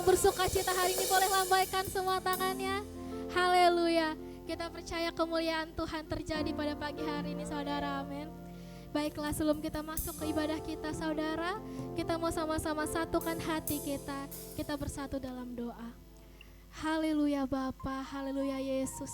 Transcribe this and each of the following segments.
yang bersuka cita hari ini boleh lambaikan semua tangannya. Haleluya. Kita percaya kemuliaan Tuhan terjadi pada pagi hari ini saudara, amin. Baiklah, sebelum kita masuk ke ibadah kita saudara, kita mau sama-sama satukan hati kita. Kita bersatu dalam doa. Haleluya Bapa, haleluya Yesus.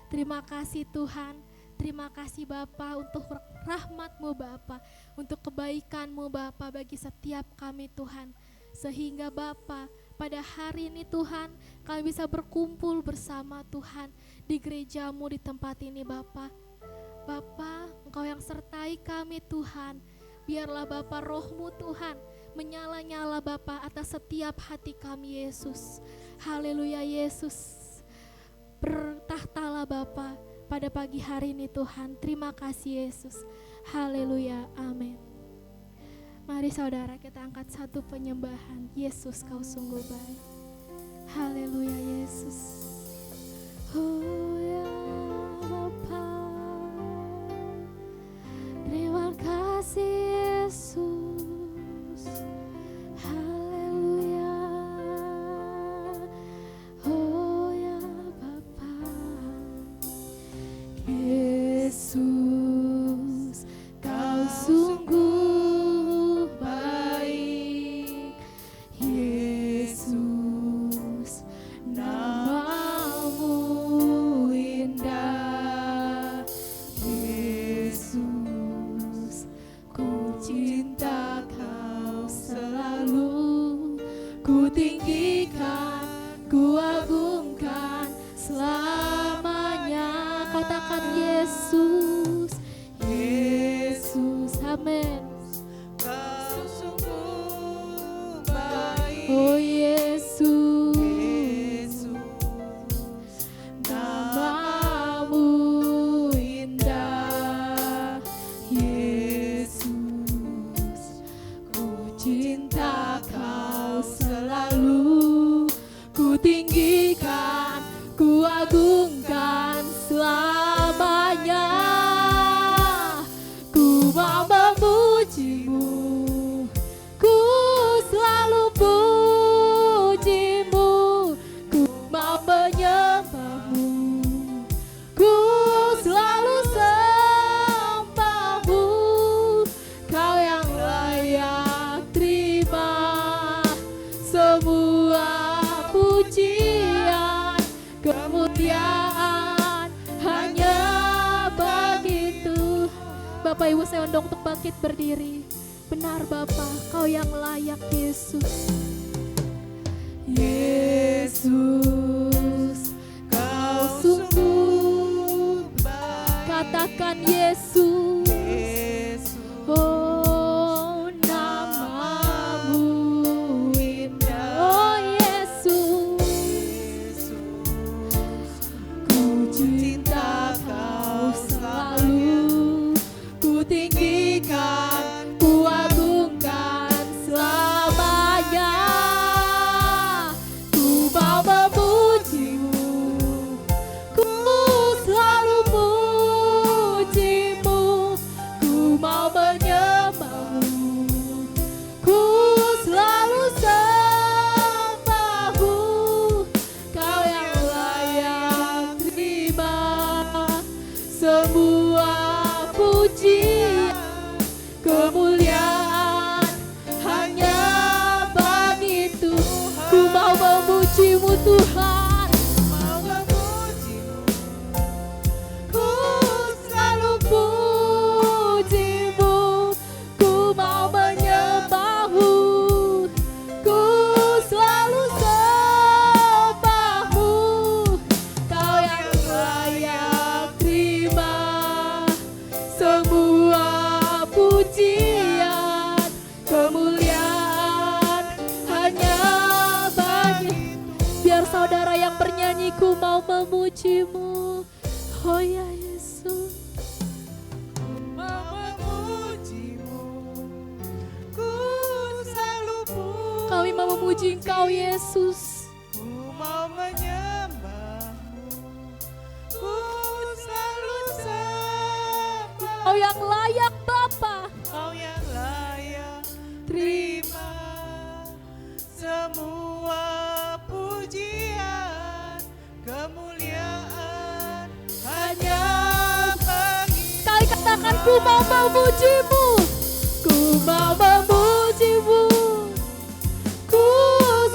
Terima kasih Tuhan, terima kasih Bapa untuk rahmat-Mu Bapa, untuk kebaikan-Mu Bapa bagi setiap kami Tuhan. Sehingga Bapa, pada hari ini Tuhan, kami bisa berkumpul bersama Tuhan di gereja-Mu di tempat ini Bapa. Bapa, Engkau yang sertai kami Tuhan. Biarlah Bapa roh-Mu Tuhan menyala-nyala Bapa atas setiap hati kami Yesus. Haleluya Yesus. Bertahtalah Bapa pada pagi hari ini Tuhan. Terima kasih Yesus. Haleluya, amin. Mari saudara kita angkat satu penyembahan. Yesus kau sungguh baik. Haleluya Yesus. Oh ya Bapa, terima kasih Yesus. Haleluya. Oh ya Bapa, Yesus kau sungguh Bapak Ibu saya undang untuk bangkit berdiri. Benar Bapak, Kau yang layak Yesus. Yesus, Kau sungguh baik. Katakan Yesus. Oh namamu indah. Oh Yesus, ku cinta Kau selalu. Ku tinggikan, ku agungkan selamanya. Ku mau memuji-Mu, ku selalu puji-Mu. Ku mau menyembah-Mu, ku selalu sembah-Mu. Kau yang layak terima semua pujian, kemuliaan hanya bagi Tuhan. Ku mau memuji-Mu Tuhan, mau memuji-Mu, ku selalu puji-Mu. Ku mau menyembah-Mu, ku selalu sembah-Mu. Kau yang layak terima semua pujian, kemuliaan hanya bagi. Biar saudara yang bernyanyi, ku mau memuji-Mu. Oh ya Yesus, mau memuji-Mu, ku selalu puji. kami mau memuji Engkau Yesus. Ku mau menyembah-Mu, ku selalu sembah. Kau yang layak Bapa, Kau yang layak terima semua Ku mau memujimu, ku mau memujimu, ku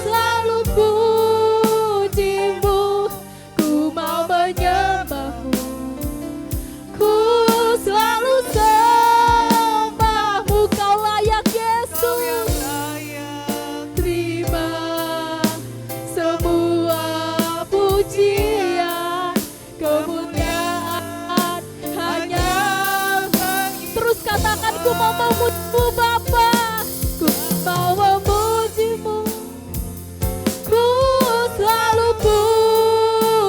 selalu pujimu, ku mau menyembahmu, ku selalu sembahmu. Kau layak Yesus, terima semua pujian, kemuliaan hanya. Terus katakan, ku mau memujimu Bapa, ku mau memujimu, ku selalu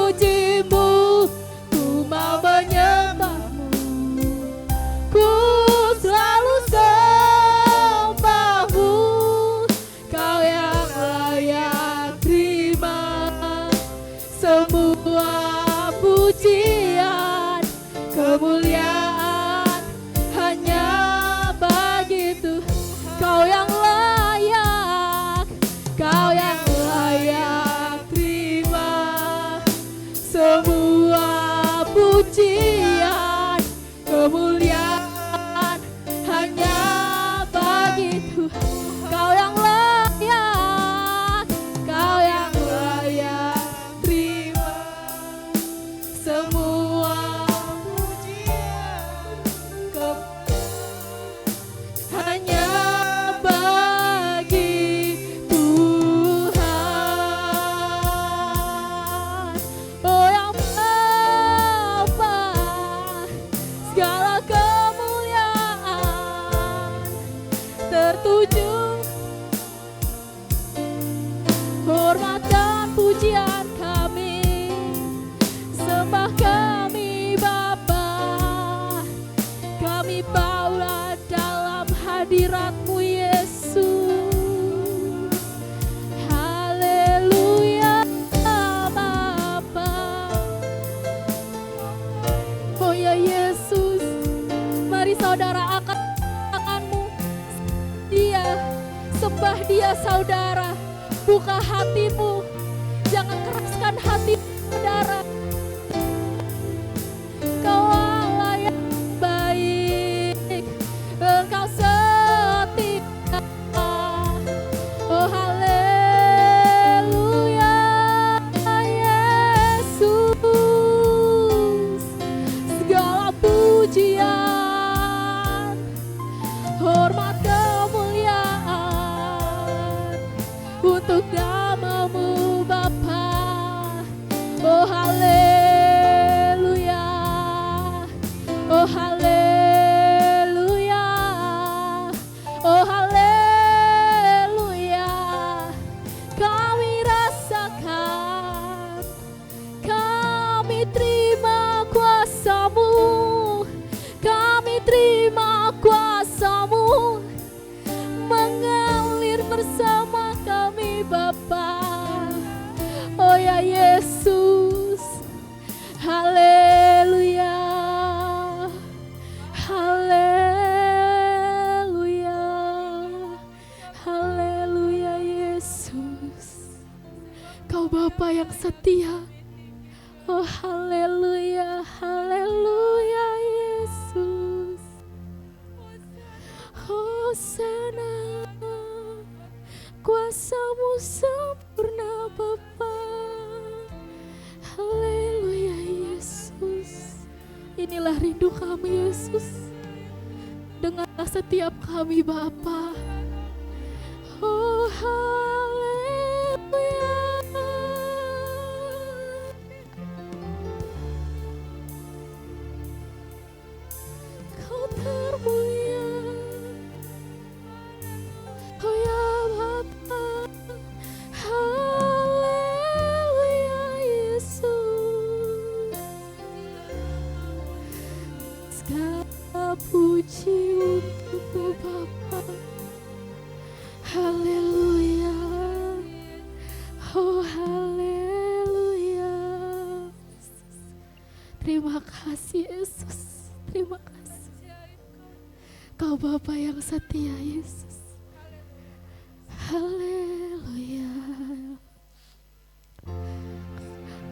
pujimu, ku mau menyembahmu, ku selalu sembahmu. Kau yang layak terima semua pujian, kemuliaan hanya bagi Tuhan. Kau yang layak, kau yang layak terima semua pujian, kemuliaan hanya bagi Tuhan. Kau yang layak, kau yang layak terima semua pujian, hanya bagi Tuhan. Oh yang Bapa, segala kemuliaan tertuju, hormat dan pujian kami, sembah kami Bapa, kami bawa dalam hadirat-Mu Yesus. Haleluya Bapa. Oh ya Yesus, mari saudara angkat tanganmu, Dia, sembah Dia saudara. Buka hatimu, jangan keraskan hati saudara. Kau Allah yang baik, Engkau setia. Oh haleluya Yesus, segala pujian, hormat kemuliaan untuk nama-Mu Bapa. Oh haleluya, oh haleluya, oh haleluya. Kami rasakan, kami terima kuasa-Mu, kami terima kuasa-Mu mengalir bersama kami Bapa. Oh ya Yesus, haleluya, haleluya, haleluya Yesus. Kau Bapa yang setia. Oh haleluya, haleluya Yesus. Hosana, kuasa-Mu sempurna Bapa. Haleluya Yesus. Inilah rindu kami Yesus. Dengarlah setiap kami Bapa. Oh haleluya. Kau termulia. Oh ya Bapa. Haleluya Yesus. Segala puji untuk-Mu Bapa. Haleluya. Oh haleluya. Terima kasih Yesus. Terima kasih. Kau Bapa yang setia Yesus. Haleluya.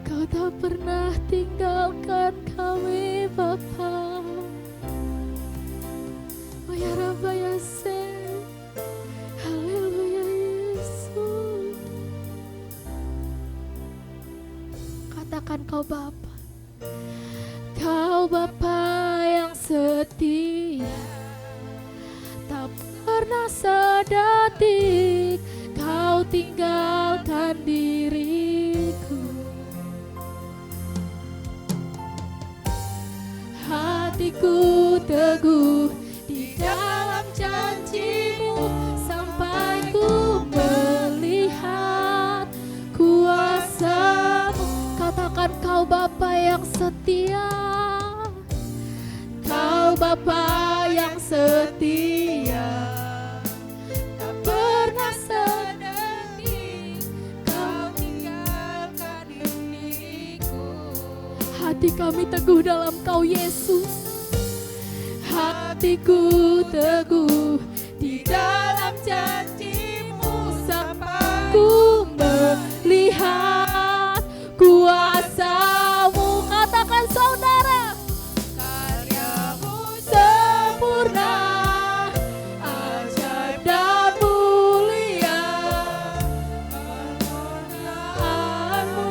Kau tak pernah tinggalkan kami Bapa. Ya Rabba Yase. Haleluya Yesus. Katakan kau Bapa. Kau Bapa yang setia, tak pernah sedetik kau tinggalkan diriku. Hatiku teguh di dalam janji-Mu sampai ku melihat kuasa-Mu. Katakan kau Bapa yang setia, kau Bapa yang setia, tak pernah sedetik kau tinggalkan diriku. Hati kami teguh dalam kau Yesus. Hatiku teguh di dalam janji-Mu sampai ku melihat kuasa-Mu. Katakan saudara, karya-Mu sempurna, ajaib dan mulia. Permohonan-Mu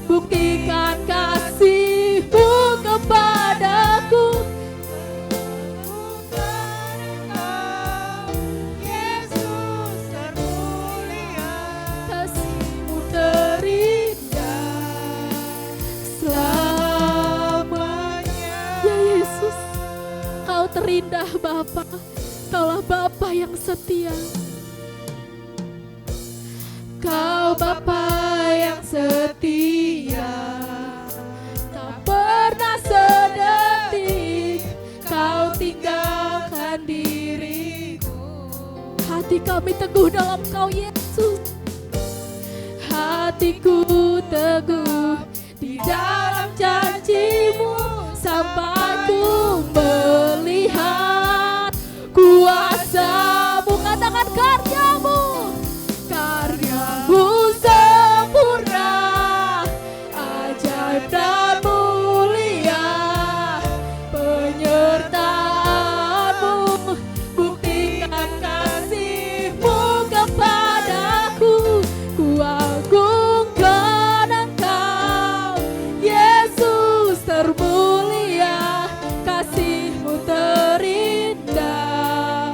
buktikan kasih-Mu kepadaku. Yesus termulia, Kasih-Mu terindah selamanya. Ya Yesus, Kau terindah Bapa. Kaulah Bapa yang setia. Kau Bapa yang setia, tak pernah sedetik Kau tinggalkan diriku. Hati kami teguh dalam Kau Yesus. Hatiku teguh di dalam janji-Mu sampai ku melihat kuasa-Mu. Katakan karya-Mu, karya-Mu sempurna, ajaib dan mulia. Penyertaan-Mu buktikan kasih-Mu kepadaku. Ku agungkan Engkau, Yesus termulia. Kasih-Mu terindah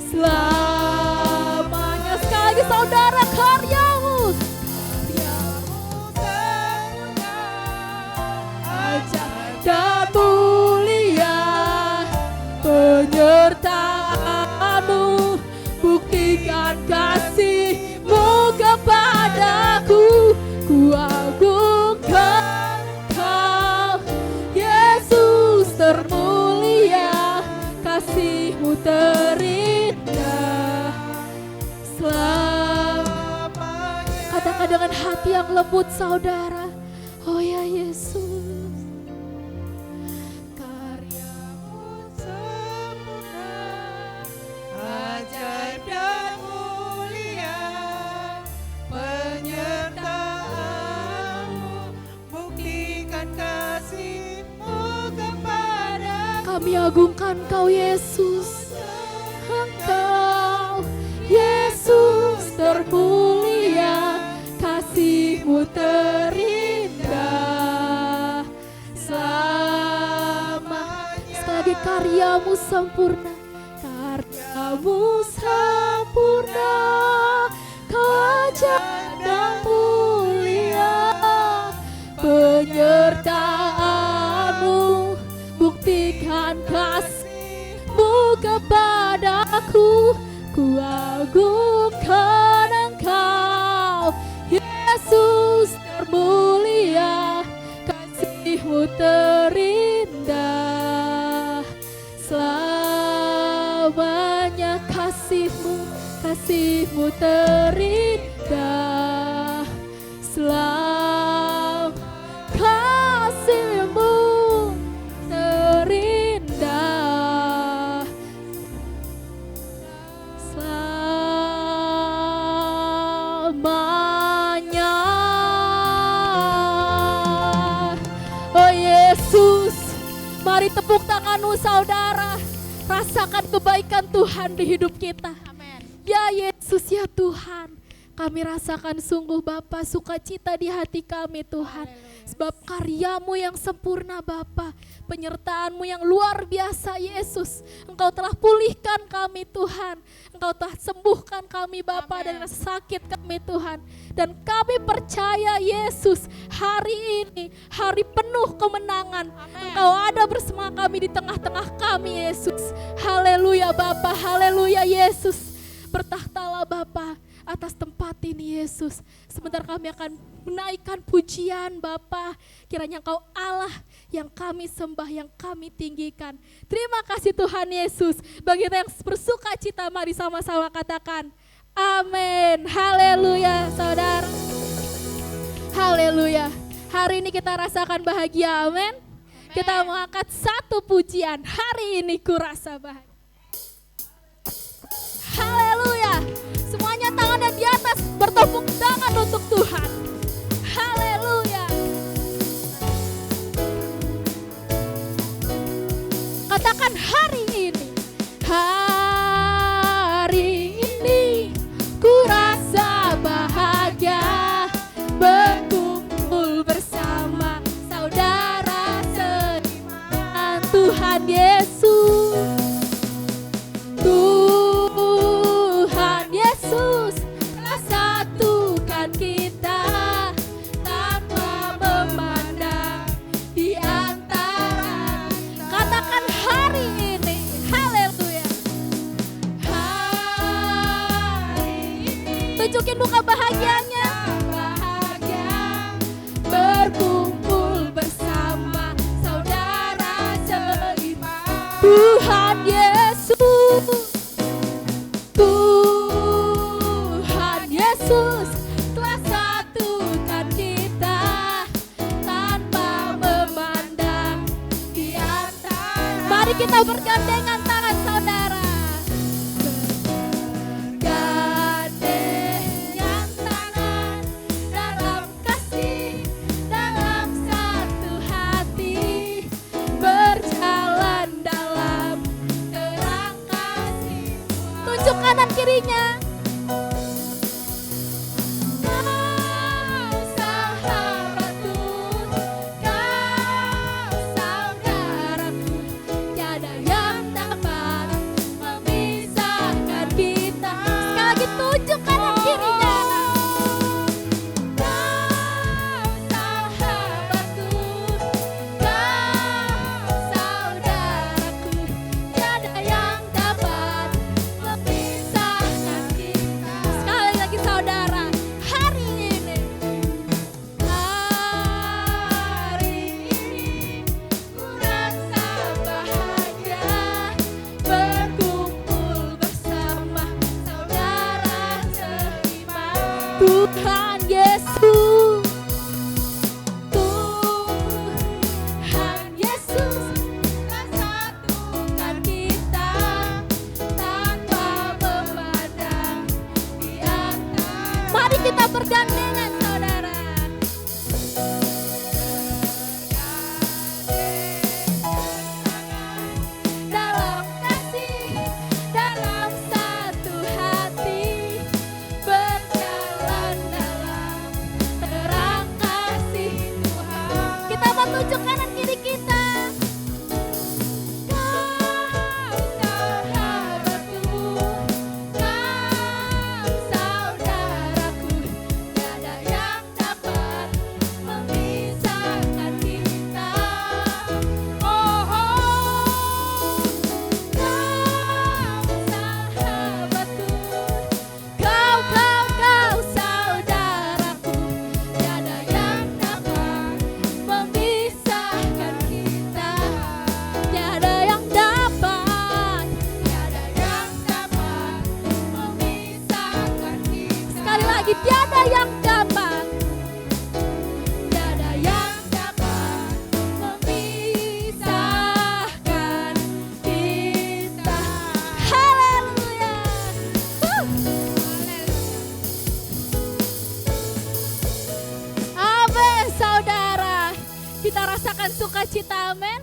selamanya. Sekali lagi saudara, karya-Mu, karya-Mu sempurna, ajaib dan mulia. Penyertaan-Mu buktikan kasih-Mu kepadaku. Ku agungkan Kau, Yesus termulia. Kasih-Mu terindah selamanya. Katakan dengan hati yang lembut saudara, oh ya Yesus. karya-Mu sempurna, ajaib dan mulia. Penyertaan-Mu buktikan kasih-Mu kepada Kami agungkan Kau Yesus. Engkau Yesus termulia. Kasih-Mu terindah selamanya. Sekali lagi, karya-Mu sempurna, karya-Mu sempurna, Kau ajaib dan mulia. Penyertaan-Mu buktikan kasih-Mu kepadaku. Ku agungkan Engkau, Yesus termulia. Kasih-Mu terindah selamanya. Kasih-Mu terindah selamanya. Kasih-Mu terindah selamanya. Oh Yesus, mari tepuk tanganmu saudara. Rasakan kebaikan Tuhan di hidup kita. Amin. Ya Yesus, ya Tuhan, kami rasakan sungguh Bapa sukacita di hati kami Tuhan. Sebab karyamu yang sempurna Bapa, penyertaanmu yang luar biasa Yesus. Engkau telah pulihkan kami Tuhan. Engkau telah sembuhkan kami Bapa dari rasa sakit kami Tuhan. Dan kami percaya Yesus, hari ini hari penuh kemenangan. Engkau ada bersama kami di tengah-tengah kami Yesus. Haleluya Bapa, haleluya Yesus. Bertahtalah Bapa atas tempat ini Yesus. Sebentar kami akan menaikkan pujian Bapa. Kiranya Engkau Allah yang kami sembah, yang kami tinggikan. Terima kasih Tuhan Yesus. Bagi kita yang bersuka cita, mari sama-sama katakan amin. Haleluya saudara. Haleluya. Hari ini kita rasakan bahagia, amin. Kita mengangkat satu pujian, hari ini ku rasa bahagia. Haleluya. Semuanya tangannya di atas, bertepuk tangan untuk Tuhan. Haleluya. Katakan hari ini. Hari ini ku rasa bahagia, berkumpul bersama saudara seiman Tuhan Yesus. Tuhan Yesus telah satukan kita tanpa memandang di antara. Katakan hari ini, haleluya. Hari ini tunjukin muka bahagianya. Bahagia berkumpul bersama saudara seiman Tuhan Yesus. Tuhan Yesus telah satukan kita tanpa memandang di antara. Mari kita bergandengan tangan saudara. Bergandengan tangan dalam kasih, dalam satu hati, berjalan dalam terang kasih. Tunjuk kanan kirinya. Kau sahabatku, kau saudaraku, tiada yang dapat memisahkan kita. Sekali lagi tunjuk kanan kirinya. Kau sahabatku, kau saudaraku, tiada yang dapat memisahkan kita. Sekali lagi saudara, hari ini ku rasa bahagia, berkumpul bersama saudara seiman Tuhan Yesus. Tuhan Yesus telah satukan kita tanpa memandang di antara. Mari kita bergandengan saudara. Dalam kasih, dalam satu hati, berjalan dalam terang kasih Tuhan. Kita mau tunjuk kanan kiri kita. Kau sahabatku, kau saudaraku, tiada yang dapat memisahkan kita. Oh, kau sahabatku, kau saudaraku, tiada yang dapat memisahkan kita. Tiada yang dapat memisahkan kita. Sekali lagi, tiada yang dapat memisahkan kita. Haleluya. Amin saudara. Kita rasakan sukacita, amin.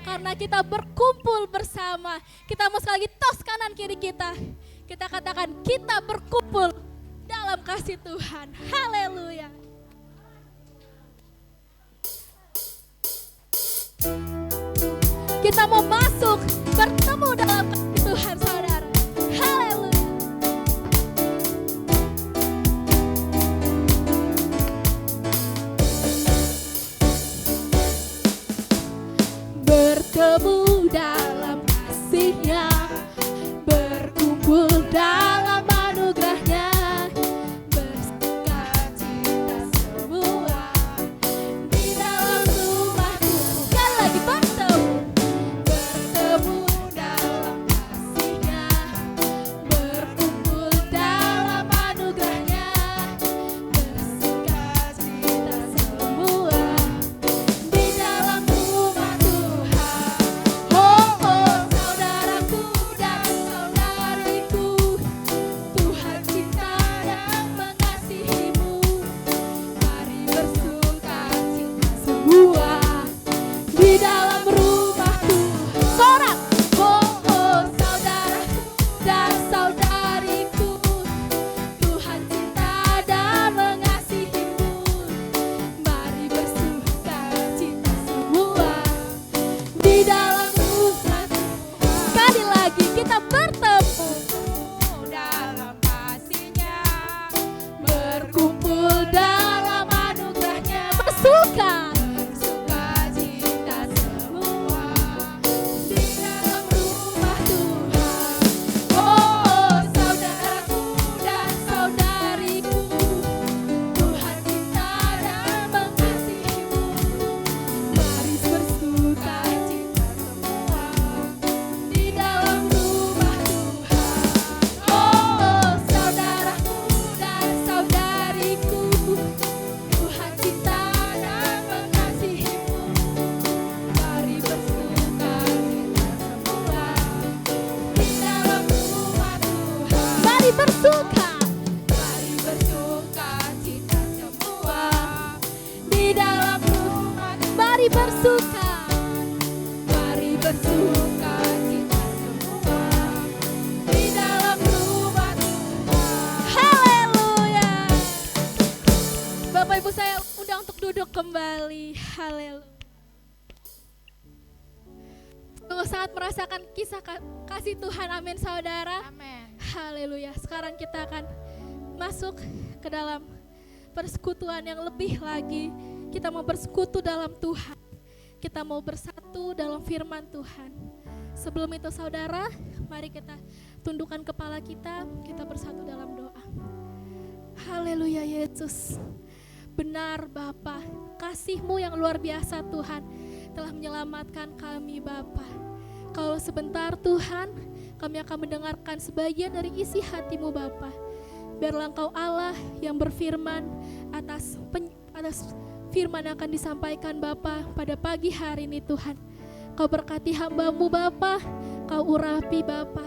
karena kita berkumpul bersama. Kita mau sekali lagi tos kanan kiri kita. Kita katakan kita berkumpul dalam kasih Tuhan. Haleluya. Kita mau masuk bertemu dalam kasih Tuhan, saudara. Haleluya. Bertemu dalam kasih-Nya, berkumpul dalam anugerah-Nya, bersukacita semua di dalam rumah Tuhan. Sekali lagi bertemu dalam kasih-Nya, berkumpul dalam anugerah-Nya, bersukacita semua di dalam rumah Tuhan. Oh, oh, saudaraku dan saudariku, Tuhan cinta dan mengasihimu. Mari bersukacita semua di dalam rumah Tuhan. Sorak, oh, oh, saudaraku dan saudariku, Tuhan cinta dan mengasihimu. Mari bersukacita semua di dalam rumah Tuhan. Sekali lagi kita bertemu dalam kasih-Nya, berkumpul dalam anugerah-Nya, bersuka sukacita semua di dalam rumah Tuhan. oh, saudaraku dan saudariku, Tuhan cinta dan mengasihimu. Mari bersukacita semua di dalam rumah Tuhan. Oh, saudaraku dan saudariku, Tuhan cinta dan mengasihimu. Mari bersukacita semua di dalam rumah Tuhan. Mari bersuka, Mari bersukacita semua di dalam rumah. Mari bersuka, mari bersukacita semua di dalam rumah Tuhan. haleluya. Bapak Ibu saya undang untuk duduk kembali. Haleluya. Sungguh sangat merasakan kisah kasih Tuhan, amin saudara. Amin. Haleluya. Sekarang kita akan masuk ke dalam persekutuan yang lebih lagi. Kita mau bersekutu dalam Tuhan. Kita mau bersatu dalam firman Tuhan. Sebelum itu saudara, mari kita tundukkan kepala kita bersatu dalam doa. Haleluya Yesus. Benar Bapa, kasih-Mu yang luar biasa Tuhan telah menyelamatkan kami Bapa. Kalau sebentar Tuhan, kami akan mendengarkan sebagian dari isi hati-Mu Bapa. Biarlah Engkau Allah yang berfirman atas firman yang akan disampaikan Bapa pada pagi hari ini Tuhan. Kau berkati hamba-Mu Bapa, Kau urapi Bapa,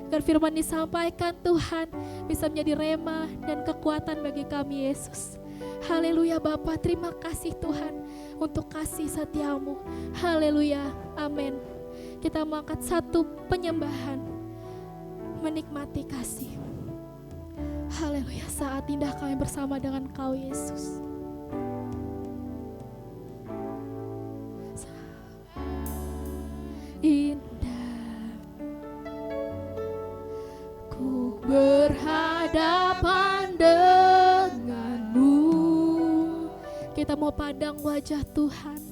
agar firman disampaikan Tuhan bisa menjadi rema dan kekuatan bagi kami Yesus. Haleluya Bapa, terima kasih Tuhan untuk kasih setia-Mu. Haleluya, amin. Kita mau angkat satu penyembahan, menikmati kasih. Haleluya, saat indah kami bersama dengan Kau Yesus. Indah ku berhadapan denganmu. Kita mau pandang wajah Tuhan,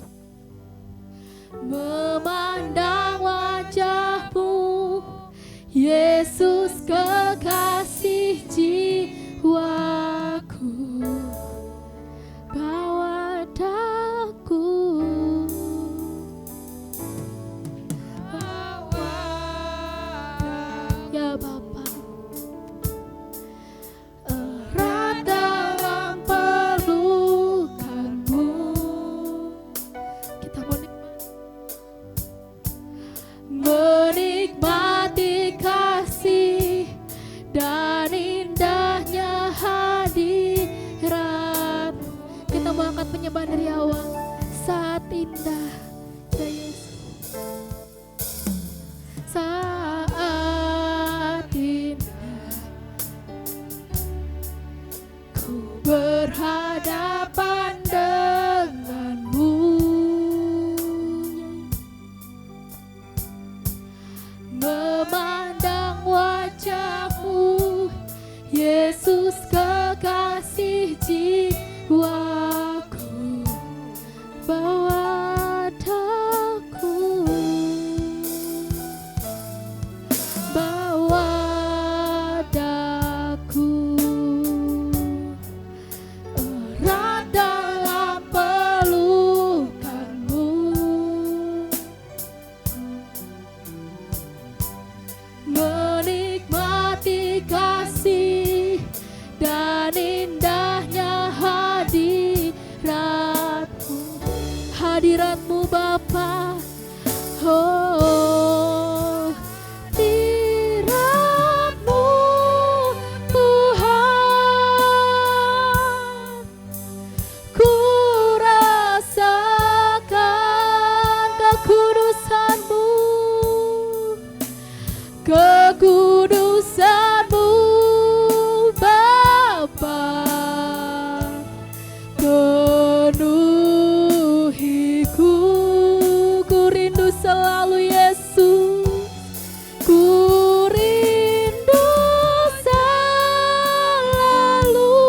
memandang wajah-Mu, Yesus kekasih jiwaku. Bawa daku, ya Bapa, erat dalam pelukan-Mu. Kita mau menikmati kasih dan indahnya hadirat. Kita mau angkat penyembahan dari awal. Saat indah, ya Yesus. hadirat-Mu Bapa. Oh, hadirat-Mu Tuhan, ku rasakan kekudusan-Mu, kekudusan-Mu Bapa, penuhiku, ku rindu selalu Yesus, ku rindu selalu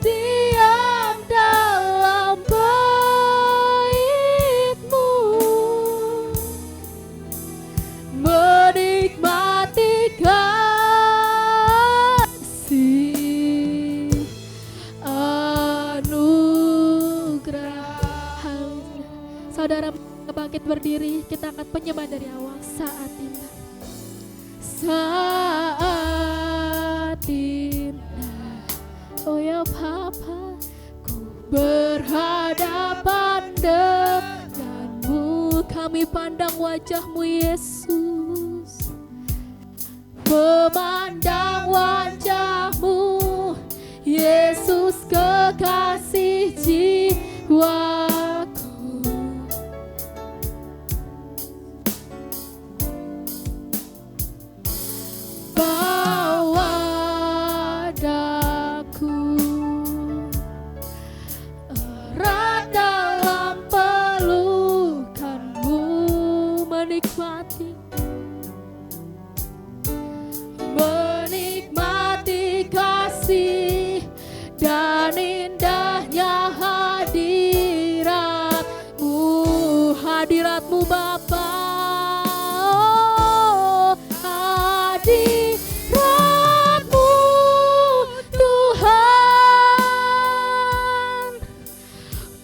diam dalam bait-Mu, menikmati kasih anugerah. Saudara bangkit berdiri, kita akan penyembah dari awal. Saat indah, saat indah, oh ya Bapa, ku berhadapan denganmu, kami pandang wajah-Mu Yesus, memandang wajah-Mu Yesus, kekasih jiwaku. Bawa daku erat dalam pelukan-Mu, menikmati kasih dan indahnya hadirat-Mu, hadirat-Mu Bapa. Oh, hadirat-Mu Tuhan,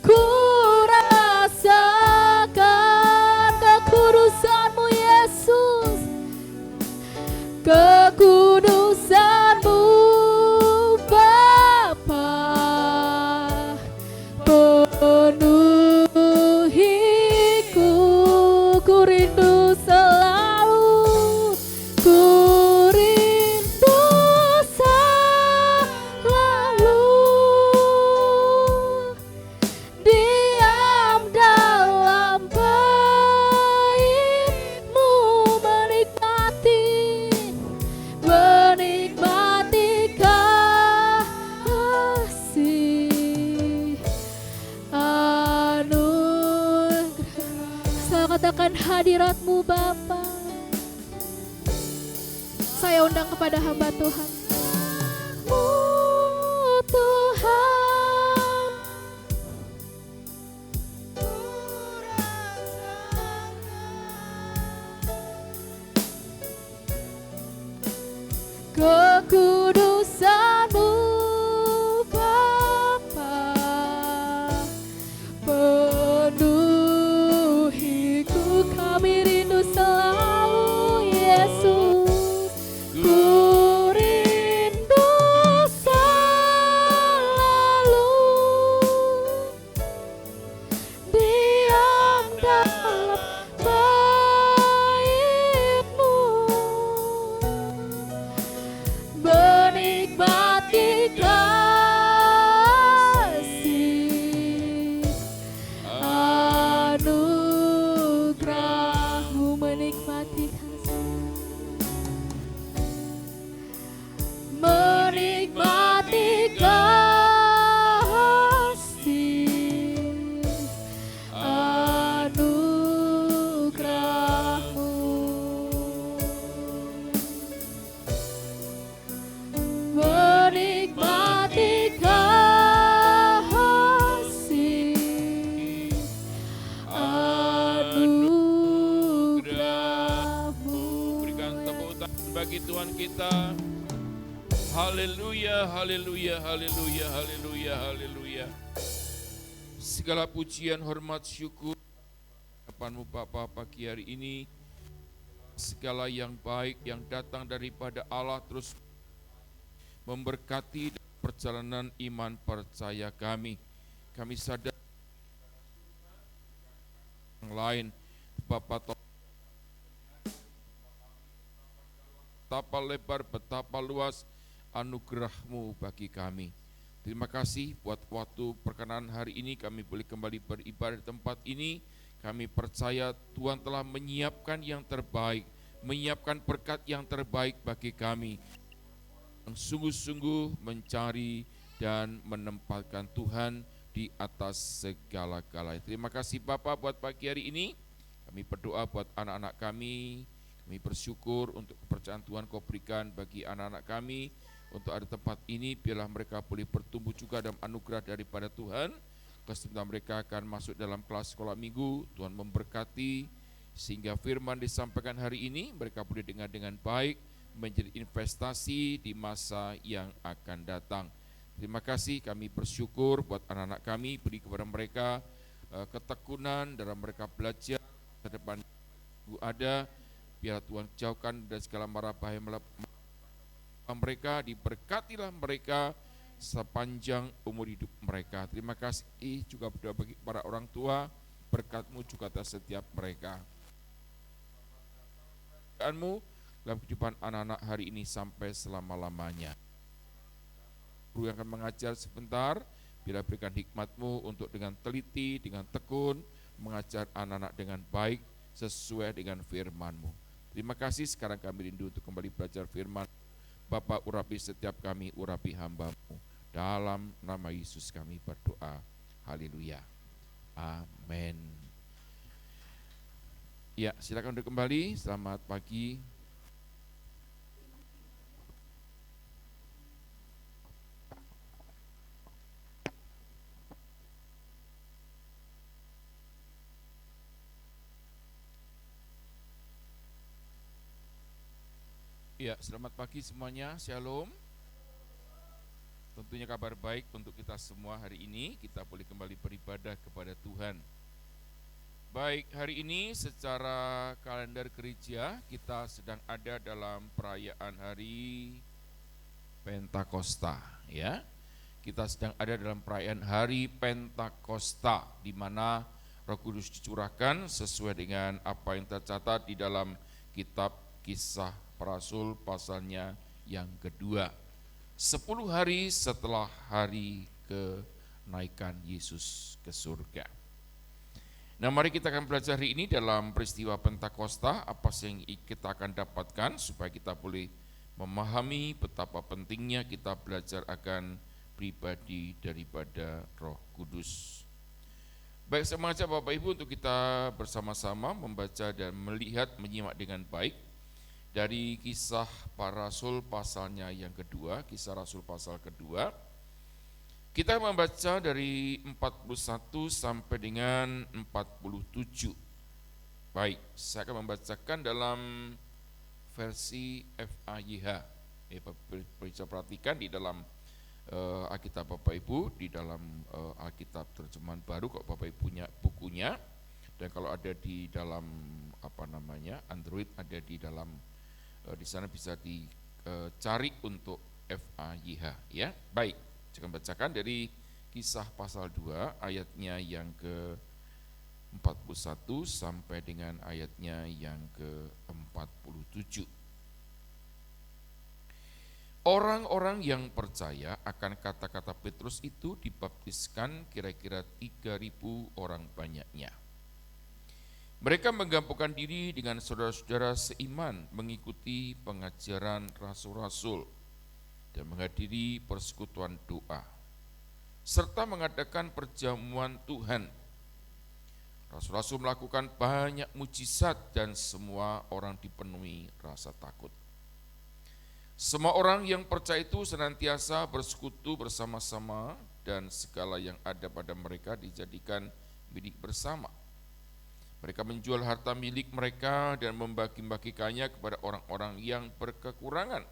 ku rasakan kekudusan-Mu Yesus, kekudusan-Mu Bapa, penuhiku, ku rindu selalu, ku rindu selalu diam dalam bait-Mu, menikmati kasih anugerah. Saya katakan hadirat-Mu Bapa. Saya undang kepada hamba Tuhan. Mu Tuhan, kekudusan-Mu Bapa, penuhiku, kami rindu selalu Yesus, ku rindu selalu diam dalam bait-Mu, menikmati kasih anugerah-Mu, menikmati kasih, menikmati kasih anugerah-Mu, menikmati kasih anugerah-Mu. Berikan tepuk tangan bagi Tuhan kita. Haleluya, haleluya, haleluya, haleluya, haleluya. Segala pujian, hormat, syukur hadapan-Mu Bapa pagi hari ini. Segala yang baik yang datang daripada Allah terus memberkati perjalanan iman percaya kami. kami sadar yang lain, Bapa, betapa lebar, betapa luas anugerah-Mu bagi kami. Terima kasih buat waktu perkenan hari ini kami boleh kembali beribadah di tempat ini. Kami percaya Tuhan telah menyiapkan yang terbaik, menyiapkan berkat yang terbaik bagi kami. Yang sungguh-sungguh mencari dan menempatkan Tuhan di atas segala-galanya. Terima kasih Bapak buat pagi hari ini. Kami berdoa buat anak-anak kami. Kami bersyukur untuk kepercayaan Tuhan Kau berikan bagi anak-anak kami. Untuk ada tempat ini, biarlah mereka boleh bertumbuh juga dalam anugerah daripada Tuhan. Ketika mereka akan masuk dalam kelas sekolah minggu, Tuhan memberkati, sehingga firman disampaikan hari ini, mereka boleh dengar dengan baik, menjadi investasi di masa yang akan datang. Terima kasih, kami bersyukur buat anak-anak kami, beri kepada mereka ketekunan dalam mereka belajar, ke depan ada, biar Tuhan jauhkan dari segala mara bahaya mereka, diberkatilah mereka sepanjang umur hidup mereka. Terima kasih juga berdoa bagi para orang tua, berkat-Mu juga atas setiap mereka. Berkat-Mu dalam kehidupan anak-anak hari ini sampai selama-lamanya. Guru yang akan mengajar sebentar, bila berikan hikmat-Mu untuk dengan teliti, dengan tekun, mengajar anak-anak dengan baik, sesuai dengan firman-Mu. Terima kasih, sekarang kami rindu untuk kembali belajar firman. Bapa, urapi setiap kami, urapi hamba-Mu. Dalam nama Yesus kami berdoa. Haleluya. Amin. Ya, silakan untuk kembali. Selamat pagi. Ya, selamat pagi semuanya. Shalom. Tentunya kabar baik untuk kita semua hari ini, kita boleh kembali beribadah kepada Tuhan. Baik, hari ini secara kalender gereja kita sedang ada dalam perayaan hari Pentakosta, ya. Kita sedang ada dalam perayaan hari Pentakosta, di mana Roh Kudus dicurahkan sesuai dengan apa yang tercatat di dalam kitab Kisah Para Rasul pasalnya yang kedua. 10 hari setelah hari kenaikan Yesus ke surga. Nah, mari kita akan belajar hari ini dalam peristiwa Pentakosta, apa yang kita akan dapatkan supaya kita boleh memahami betapa pentingnya kita belajar akan pribadi daripada Roh Kudus. Baik, saya mengajak Bapak Ibu untuk kita bersama-sama membaca dan melihat, menyimak dengan baik dari Kisah Para Rasul pasalnya yang kedua, Kisah Rasul pasal kedua. Kita membaca dari 41 sampai dengan 47. Baik, saya akan membacakan dalam versi FAYH. Bisa perhatikan di dalam Alkitab Bapak Ibu, di dalam Alkitab terjemahan baru kalau Bapak Ibu punya bukunya, dan kalau ada di dalam Android, ada di dalam di sana bisa dicari untuk FAYH, ya. Baik, saya akan bacakan dari Kisah pasal 2 ayatnya yang ke-41 sampai dengan ayatnya yang ke-47. Orang-orang yang percaya akan kata-kata Petrus itu dibaptiskan kira-kira 3.000 orang banyaknya. Mereka menggabungkan diri dengan saudara-saudara seiman, mengikuti pengajaran rasul-rasul dan menghadiri persekutuan doa, serta mengadakan perjamuan Tuhan. Rasul-rasul melakukan banyak mujizat dan semua orang dipenuhi rasa takut. Semua orang yang percaya itu senantiasa bersekutu bersama-sama dan segala yang ada pada mereka dijadikan milik bersama. Mereka menjual harta milik mereka dan membagi-bagikannya kepada orang-orang yang berkekurangan.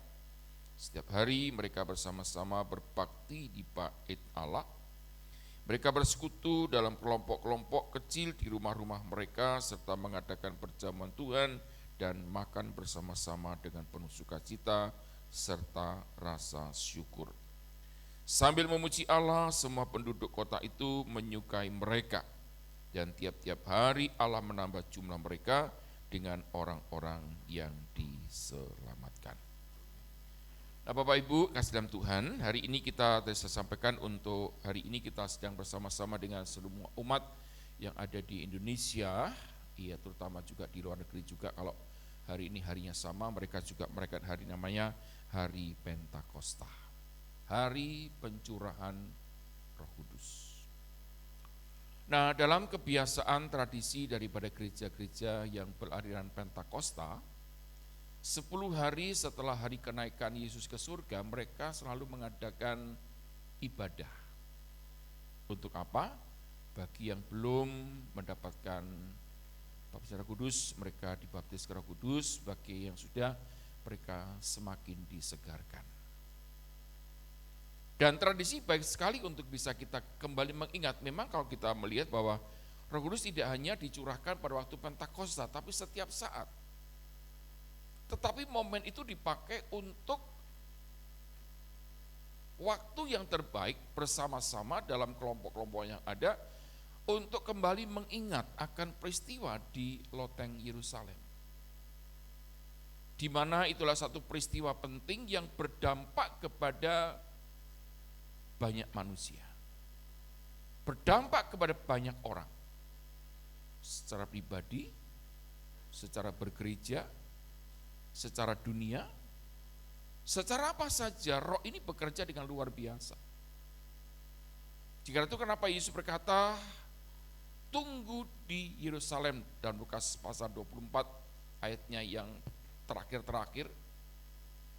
Setiap hari mereka bersama-sama berbakti di bait Allah. Mereka bersekutu dalam kelompok-kelompok kecil di rumah-rumah mereka serta mengadakan perjamuan Tuhan dan makan bersama-sama dengan penuh sukacita serta rasa syukur. Sambil memuji Allah, semua penduduk kota itu menyukai mereka. Dan tiap-tiap hari Allah menambah jumlah mereka dengan orang-orang yang diselamatkan. Nah Bapak Ibu kasih dalam Tuhan, hari ini kita saya sampaikan untuk hari ini kita sedang bersama-sama dengan semua umat yang ada di Indonesia, ya terutama juga di luar negeri juga. Kalau hari ini harinya sama, mereka juga merayakan hari namanya Hari Pentakosta, Hari Pencurahan Roh Kudus. Nah dalam kebiasaan tradisi daripada gereja-gereja yang beraliran Pentakosta, 10 hari setelah hari kenaikan Yesus ke surga, mereka selalu mengadakan ibadah. Untuk apa? Bagi yang belum mendapatkan baptis Roh Kudus, mereka dibaptis Roh Kudus. Bagi yang sudah, mereka semakin disegarkan. Dan tradisi baik sekali untuk bisa kita kembali mengingat. Memang kalau kita melihat bahwa Roh Kudus tidak hanya dicurahkan pada waktu Pentakosta, tapi setiap saat. Tetapi momen itu dipakai untuk waktu yang terbaik bersama-sama dalam kelompok-kelompok yang ada untuk kembali mengingat akan peristiwa di loteng Yerusalem. Di mana itulah satu peristiwa penting yang berdampak kepada banyak manusia. Berdampak kepada banyak orang. Secara pribadi, secara bergereja, secara dunia, secara apa saja roh ini bekerja dengan luar biasa. Jika itu kenapa Yesus berkata, tunggu di Yerusalem, dan Lukas pasal 24 ayatnya yang terakhir-terakhir,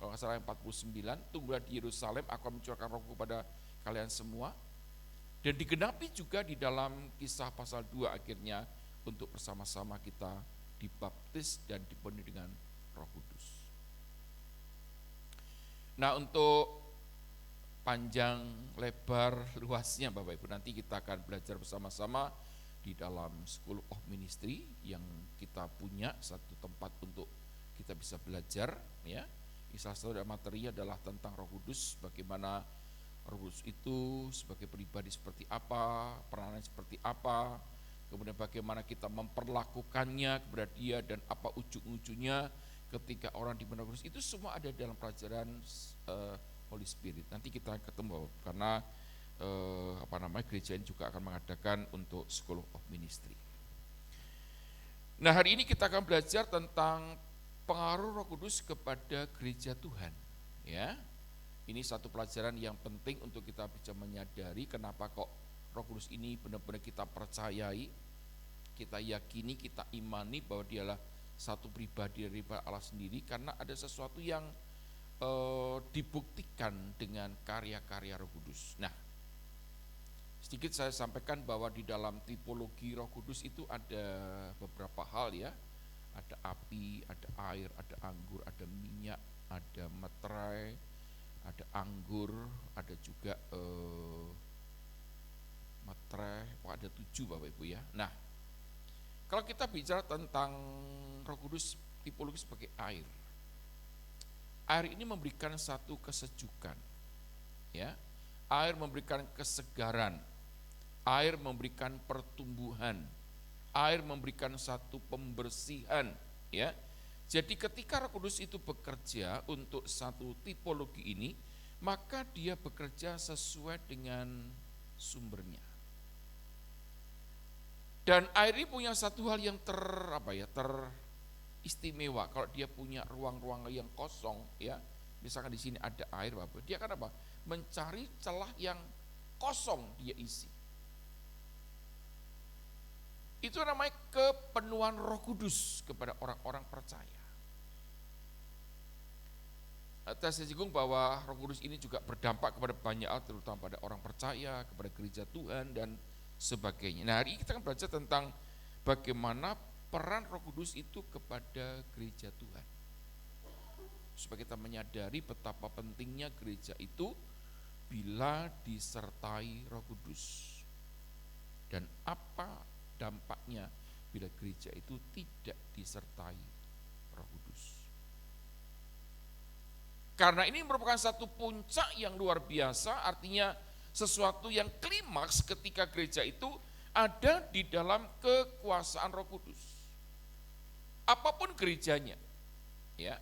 kalau nggak salah 49, tunggulah di Yerusalem, aku akan mencurahkan rohku kepada kalian semua. Dan digenapi juga di dalam Kisah pasal 2 akhirnya untuk bersama-sama kita dibaptis dan dipenuhi dengan Roh Kudus. Nah untuk panjang, lebar, luasnya Bapak Ibu nanti kita akan belajar bersama-sama di dalam School of Ministry yang kita punya satu tempat untuk kita bisa belajar ya. Salah satu materi adalah tentang Roh Kudus, bagaimana Roh Kudus itu sebagai pribadi seperti apa, peranannya seperti apa, kemudian bagaimana kita memperlakukannya kepada dia dan apa ujung-ujungnya ketika orang di Roh Kudus. Itu semua ada dalam pelajaran Holy Spirit. Nanti kita ketemu karena gereja ini juga akan mengadakan untuk School of Ministry. Nah hari ini kita akan belajar tentang pengaruh Roh Kudus kepada gereja Tuhan. Ya, ini satu pelajaran yang penting untuk kita bisa menyadari kenapa kok Roh Kudus ini benar-benar kita percayai, kita yakini, kita imani bahwa dialah satu pribadi dari Allah sendiri, karena ada sesuatu yang dibuktikan dengan karya-karya Roh Kudus. Nah, sedikit saya sampaikan bahwa di dalam tipologi Roh Kudus itu ada beberapa hal ya. Ada api, ada air, ada anggur, ada minyak, ada materai, ada anggur, ada juga materai, ada 7 Bapak Ibu ya. Nah, kalau kita bicara tentang Roh Kudus tipologi sebagai air. Air ini memberikan satu kesejukan. Ya. Air memberikan kesegaran. Air memberikan pertumbuhan. Air memberikan satu pembersihan, ya. Jadi ketika Roh Kudus itu bekerja untuk satu tipologi ini, maka dia bekerja sesuai dengan sumbernya. Dan air ini punya satu hal yang teristimewa. Kalau dia punya ruang-ruang yang kosong, ya, misalkan di sini ada air, Bapak, dia akan apa? Mencari celah yang kosong dia isi. Itu namanya kepenuhan Roh Kudus kepada orang-orang percaya. Saya singgung bahwa Roh Kudus ini juga berdampak kepada banyak hal, terutama pada orang percaya, kepada gereja Tuhan dan sebagainya. Nah hari ini kita akan belajar tentang bagaimana peran Roh Kudus itu kepada gereja Tuhan. Supaya kita menyadari betapa pentingnya gereja itu bila disertai Roh Kudus. Dan apa dampaknya bila gereja itu tidak disertai Roh Kudus. Karena ini merupakan satu puncak yang luar biasa, artinya sesuatu yang klimaks ketika gereja itu ada di dalam kekuasaan Roh Kudus. Apapun gerejanya, ya.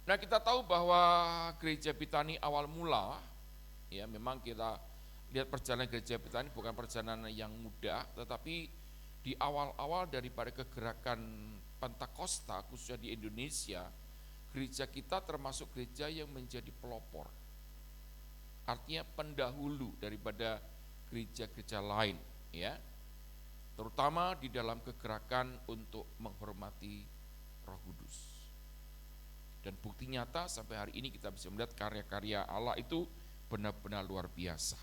Nah, kita tahu bahwa gereja Betani awal mula, ya memang kita lihat perjalanan gereja Betani bukan perjalanan yang mudah, tetapi di awal-awal daripada kegerakan Pentakosta khususnya di Indonesia, gereja kita termasuk gereja yang menjadi pelopor. Artinya pendahulu daripada gereja-gereja lain, ya. Terutama di dalam kegerakan untuk menghormati Roh Kudus. Dan bukti nyata sampai hari ini kita bisa melihat karya-karya Allah itu benar-benar luar biasa.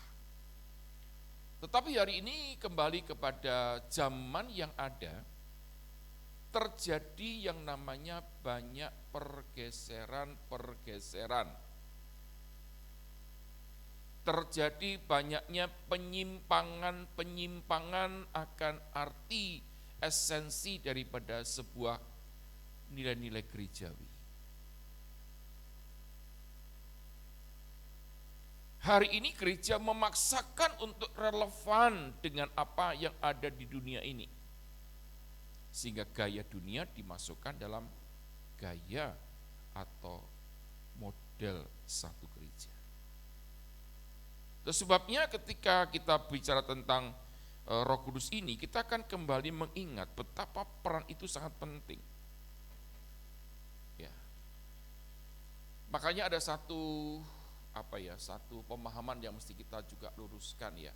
Tetapi hari ini kembali kepada zaman yang ada, terjadi yang namanya banyak pergeseran-pergeseran. Terjadi banyaknya penyimpangan-penyimpangan akan arti esensi daripada sebuah nilai-nilai gerejawi. Hari ini gereja memaksakan untuk relevan dengan apa yang ada di dunia ini. Sehingga gaya dunia dimasukkan dalam gaya atau model satu gereja. Itu sebabnya ketika kita bicara tentang Roh Kudus ini, kita akan kembali mengingat betapa peran itu sangat penting. Ya. Makanya ada satu pemahaman yang mesti kita juga luruskan, ya.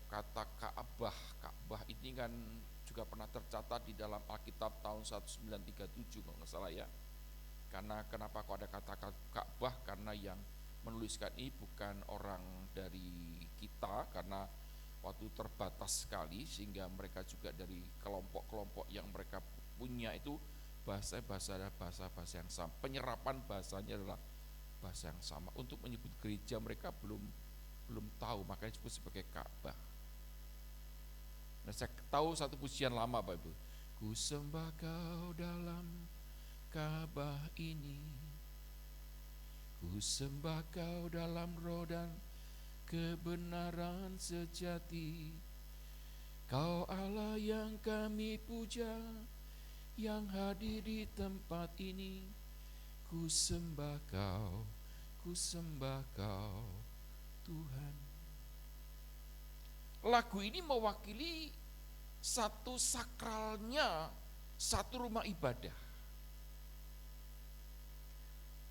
Kata Ka'bah ini kan juga pernah tercatat di dalam Alkitab tahun 1937 kalau nggak salah, ya. Karena kenapa kok ada kata Ka'bah? Karena yang menuliskan ini bukan orang dari kita, karena waktu terbatas sekali, sehingga mereka juga dari kelompok-kelompok yang mereka punya itu bahasa yang sama, penyerapan bahasanya adalah bahasa yang sama. Untuk menyebut gereja mereka belum tahu, makanya disebut sebagai Ka'bah. Nah, saya tahu satu pujian lama, Bapak Ibu. Ku sembah Kau dalam Ka'bah ini, ku sembah Kau dalam roh dan kebenaran sejati. Kau Allah yang kami puja, yang hadir di tempat ini. Ku sembah Kau Tuhan. Lagu ini mewakili satu sakralnya satu rumah ibadah.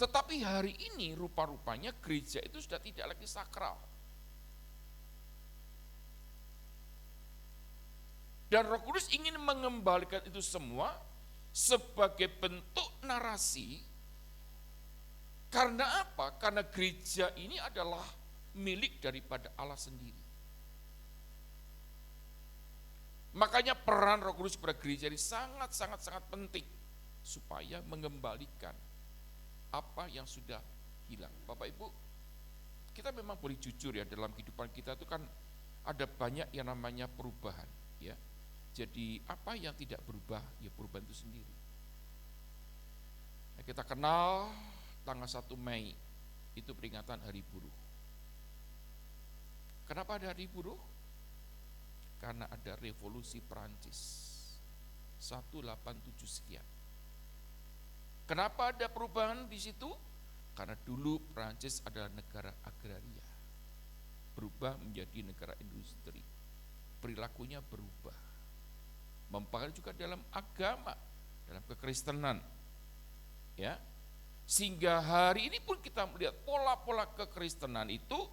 Tetapi hari ini rupa-rupanya gereja itu sudah tidak lagi sakral. Dan Roh Kudus ingin mengembalikan itu semua sebagai bentuk narasi. Karena apa? Karena gereja ini adalah milik daripada Allah sendiri. Makanya peran Roh Kudus pada gereja ini sangat penting supaya mengembalikan apa yang sudah hilang. Bapak Ibu, kita memang boleh jujur, ya, dalam kehidupan kita itu kan ada banyak yang namanya perubahan, ya. Jadi apa yang tidak berubah, ya perubahan itu sendiri. Nah, kita kenal tanggal 1 Mei itu peringatan Hari Buruh. Kenapa ada Hari Buruh? Karena ada revolusi Perancis 187 sekian. Kenapa ada perubahan di situ? Karena dulu Perancis adalah negara agraria, berubah menjadi negara industri. Perilakunya berubah. Mempengaruhi juga dalam agama, dalam kekristenan, ya. Sehingga hari ini pun kita melihat pola-pola kekristenan itu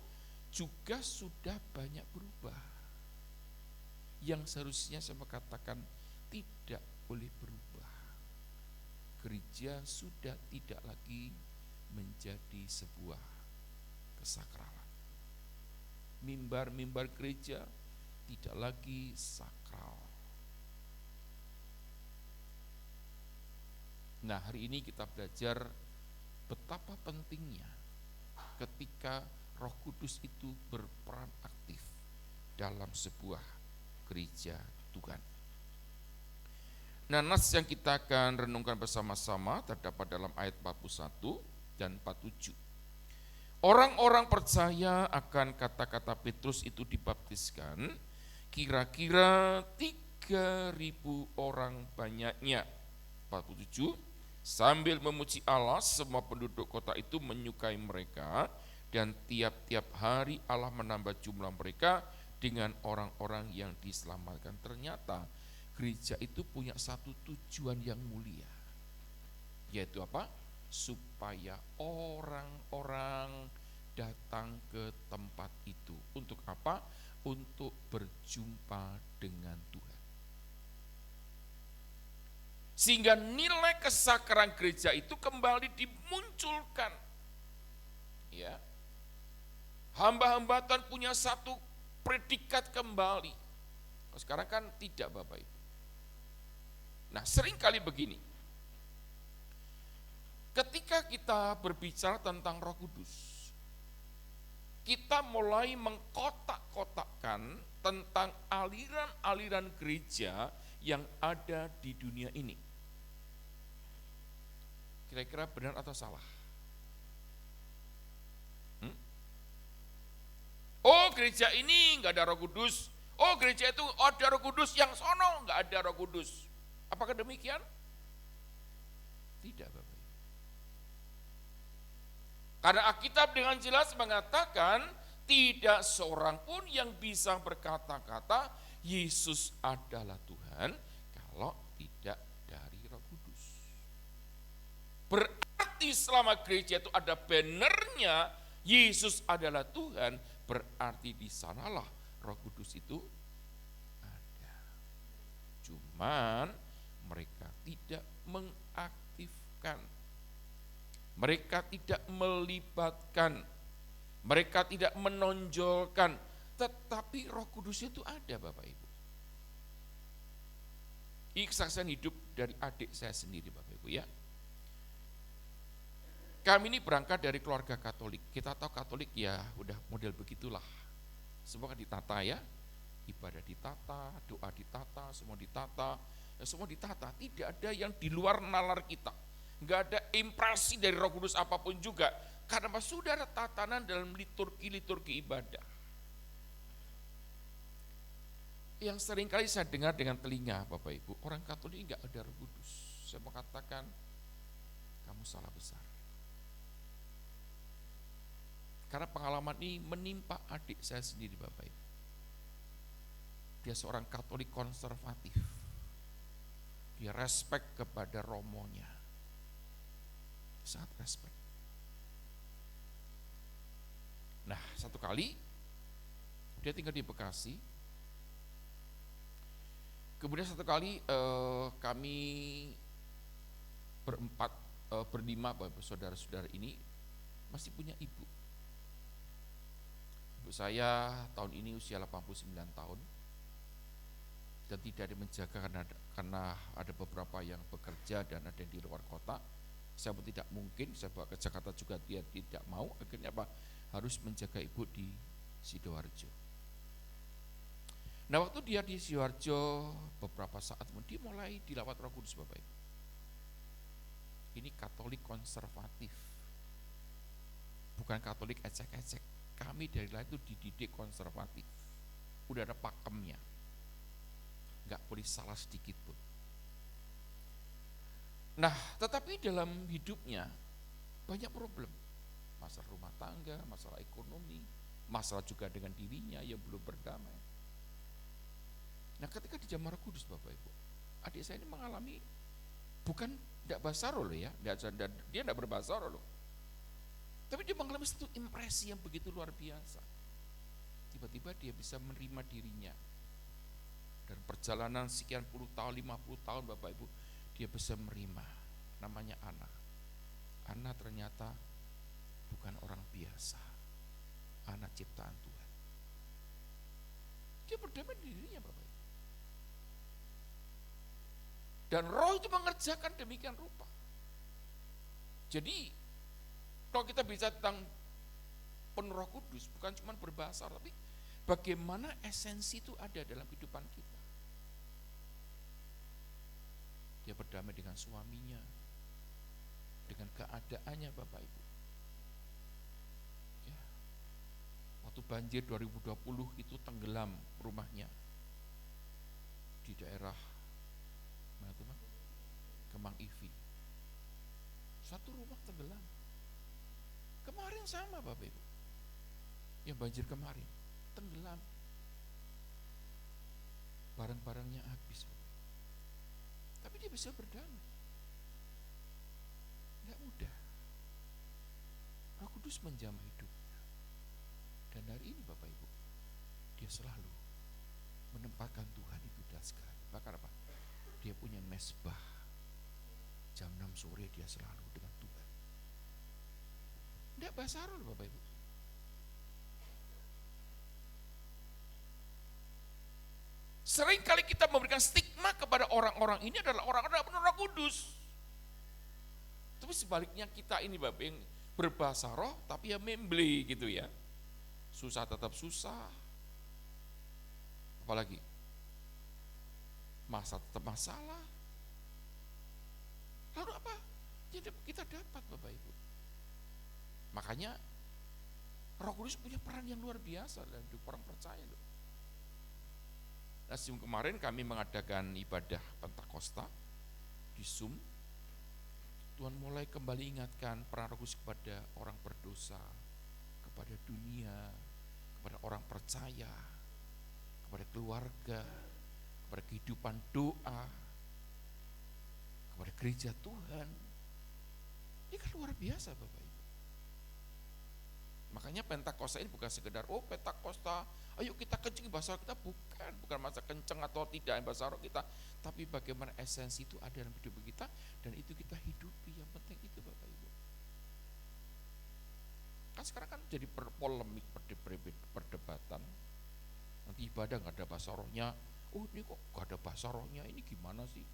juga sudah banyak berubah. Yang seharusnya saya katakan tidak boleh berubah. Gereja sudah tidak lagi menjadi sebuah kesakralan. Mimbar-mimbar gereja tidak lagi sakral. Nah, hari ini kita belajar betapa pentingnya ketika Roh Kudus itu berperan aktif dalam sebuah gereja Tuhan. Nah, nas yang kita akan renungkan bersama-sama terdapat dalam ayat 41 dan 47. Orang-orang percaya akan kata-kata Petrus itu dibaptiskan, kira-kira 3.000 orang banyaknya. 47, sambil memuji Allah, semua penduduk kota itu menyukai mereka, dan tiap-tiap hari Allah menambah jumlah mereka dengan orang-orang yang diselamatkan. Ternyata gereja itu punya satu tujuan yang mulia, yaitu apa? Supaya orang-orang datang ke tempat itu. Untuk apa? Untuk berjumpa dengan Tuhan. Sehingga nilai kesakralan gereja itu kembali dimunculkan. Ya. Hamba-hamba Tuhan punya satu predikat kembali. Sekarang kan tidak, Bapak Ibu. Nah, seringkali begini. Ketika kita berbicara tentang Roh Kudus, kita mulai mengkotak-kotakkan tentang aliran-aliran gereja yang ada di dunia ini. Kira-kira benar atau salah? Oh, gereja ini enggak ada Roh Kudus. Oh, gereja itu ada Roh Kudus, yang sono enggak ada Roh Kudus. Apakah demikian? Tidak, Bapak. Karena Alkitab dengan jelas mengatakan tidak seorang pun yang bisa berkata-kata Yesus adalah Tuhan kalau tidak dari Roh Kudus. Berarti selama gereja itu ada bannernya Yesus adalah Tuhan, berarti di sanalah Roh Kudus itu ada. Cuman mereka tidak mengaktifkan, mereka tidak melibatkan, mereka tidak menonjolkan, tetapi Roh Kudus itu ada, Bapak Ibu. Ini kesaksian hidup dari adik saya sendiri, Bapak Ibu ya. Kami ini berangkat dari keluarga Katolik. Kita tahu Katolik ya udah model begitulah. Semua kan ditata ya, ibadah ditata, doa ditata, semua ditata. Semua ditata, tidak ada yang di luar nalar kita, nggak ada impresi dari Roh Kudus apapun juga, karena sudah ada tatanan dalam liturgi ibadah. Yang seringkali saya dengar dengan telinga, Bapak Ibu, orang Katolik nggak ada Roh Kudus. Saya mau katakan, kamu salah besar. Karena pengalaman ini menimpa adik saya sendiri, Bapak Ibu. Dia seorang Katolik konservatif. Dia respect kepada romonya, sangat respect. Nah, satu kali dia tinggal di Bekasi. Kemudian satu kali kami berlima saudara-saudara ini masih punya ibu. Ibu saya tahun ini usia 89 tahun. Dan tidak menjaga karena ada beberapa yang bekerja dan ada yang di luar kota. Saya pun tidak mungkin, saya bawa ke Jakarta juga dia tidak mau, akhirnya apa? Harus menjaga ibu di Sidoarjo. Nah, waktu dia di Sidoarjo beberapa saat kemudian mulai dilawat Roh Kudus, Bapak Ibu. Ini Katolik konservatif, bukan Katolik ecek-ecek. Kami dari lahir itu dididik konservatif, udah ada pakemnya. Nggak boleh salah sedikit pun. Nah, tetapi dalam hidupnya banyak problem. Masalah rumah tangga, masalah ekonomi, masalah juga dengan dirinya yang belum berdamai. Nah, ketika di Jamaah Roh Kudus, Bapak Ibu, adik saya ini mengalami, bukan tidak bahasa roh loh ya, dia tidak berbahasa roh loh. Tapi dia mengalami satu impresi yang begitu luar biasa. Tiba-tiba dia bisa menerima dirinya. Dan perjalanan sekian puluh tahun, 50 tahun Bapak Ibu, dia bisa menerima namanya Ana. Ana ternyata bukan orang biasa, anak ciptaan Tuhan. Dia berdamai dirinya, Bapak Ibu. Dan Roh itu mengerjakan demikian rupa. Jadi kalau kita bicara tentang penuh Roh Kudus, bukan cuma berbahasa, tapi bagaimana esensi itu ada dalam kehidupan kita. Dia berdamai dengan suaminya, dengan keadaannya Bapak Ibu. Ya. Waktu banjir 2020 itu tenggelam rumahnya di daerah mana tuh Bang? Kemang Ivi. Satu rumah tenggelam. Kemarin sama Bapak Ibu. Yang banjir kemarin tenggelam. Barang-barangnya habis. Tapi dia bisa berdamai. Tidak mudah. Roh Kudus menjamah hidupnya. Dan hari ini Bapak Ibu, dia selalu menempatkan Tuhan itu indah sekali. Bahkan apa? Dia punya mesbah. Jam 6 sore dia selalu dengan Tuhan. Tidak basarul Bapak Ibu. Sering kali kita memberikan stigma kepada orang-orang ini adalah orang-orang penuh Roh Kudus. Tapi sebaliknya kita ini Bapak yang berbahasa roh tapi ya memble gitu ya. Susah tetap susah. Apalagi masalah tetap masalah. Lalu apa? Jadi kita dapat Bapak Ibu. Makanya Roh Kudus punya peran yang luar biasa dalam hidup orang percaya loh. Nah, kemarin kami mengadakan ibadah Pentakosta di Zoom. Tuhan mulai kembali ingatkan peran Roh Kudus kepada orang berdosa, kepada dunia, kepada orang percaya, kepada keluarga, kepada kehidupan doa, kepada gereja Tuhan. Ini kan luar biasa Bapak Ibu. Makanya Pentakosta ini bukan sekedar Pentakosta, ayo kita kencing bahasa roh kita, bukan masa kenceng atau tidak bahasa roh kita, tapi bagaimana esensi itu ada dalam hidup kita dan itu kita hidupi. Yang penting itu Bapak Ibu. Kan sekarang kan jadi polemik, perdebatan. Nanti ibadah nggak ada bahasa rohnya, ini kok nggak ada bahasa rohnya, ini gimana sih?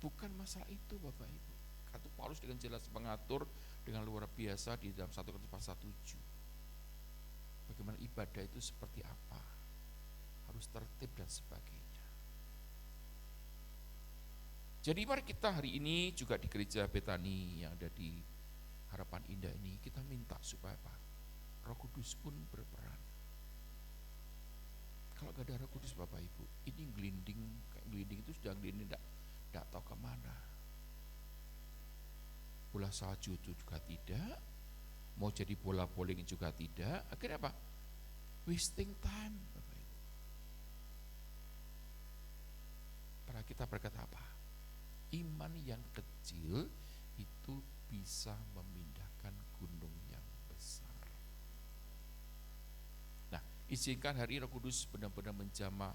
Bukan masalah itu Bapak Ibu. Karena Paulus dengan jelas mengatur dengan luar biasa di dalam 1 Korintus pasal 7. Bagaimana ibadah itu seperti apa, harus tertib dan sebagainya. Jadi mari kita hari ini juga di gereja Betani yang ada di Harapan Indah ini, kita minta supaya apa? Roh Kudus pun berperan. Kalau gak ada Roh Kudus Bapak Ibu, ini gelinding itu sudah gelinding tidak tahu kemana. Bola salju itu juga tidak, mau jadi bola bowling juga tidak. Akhirnya apa? Wasting time Bapak Ibu. Para kita berkata apa? Iman yang kecil itu bisa memindahkan gunung yang besar. Nah, izinkan hari Roh Kudus benar-benar menjamah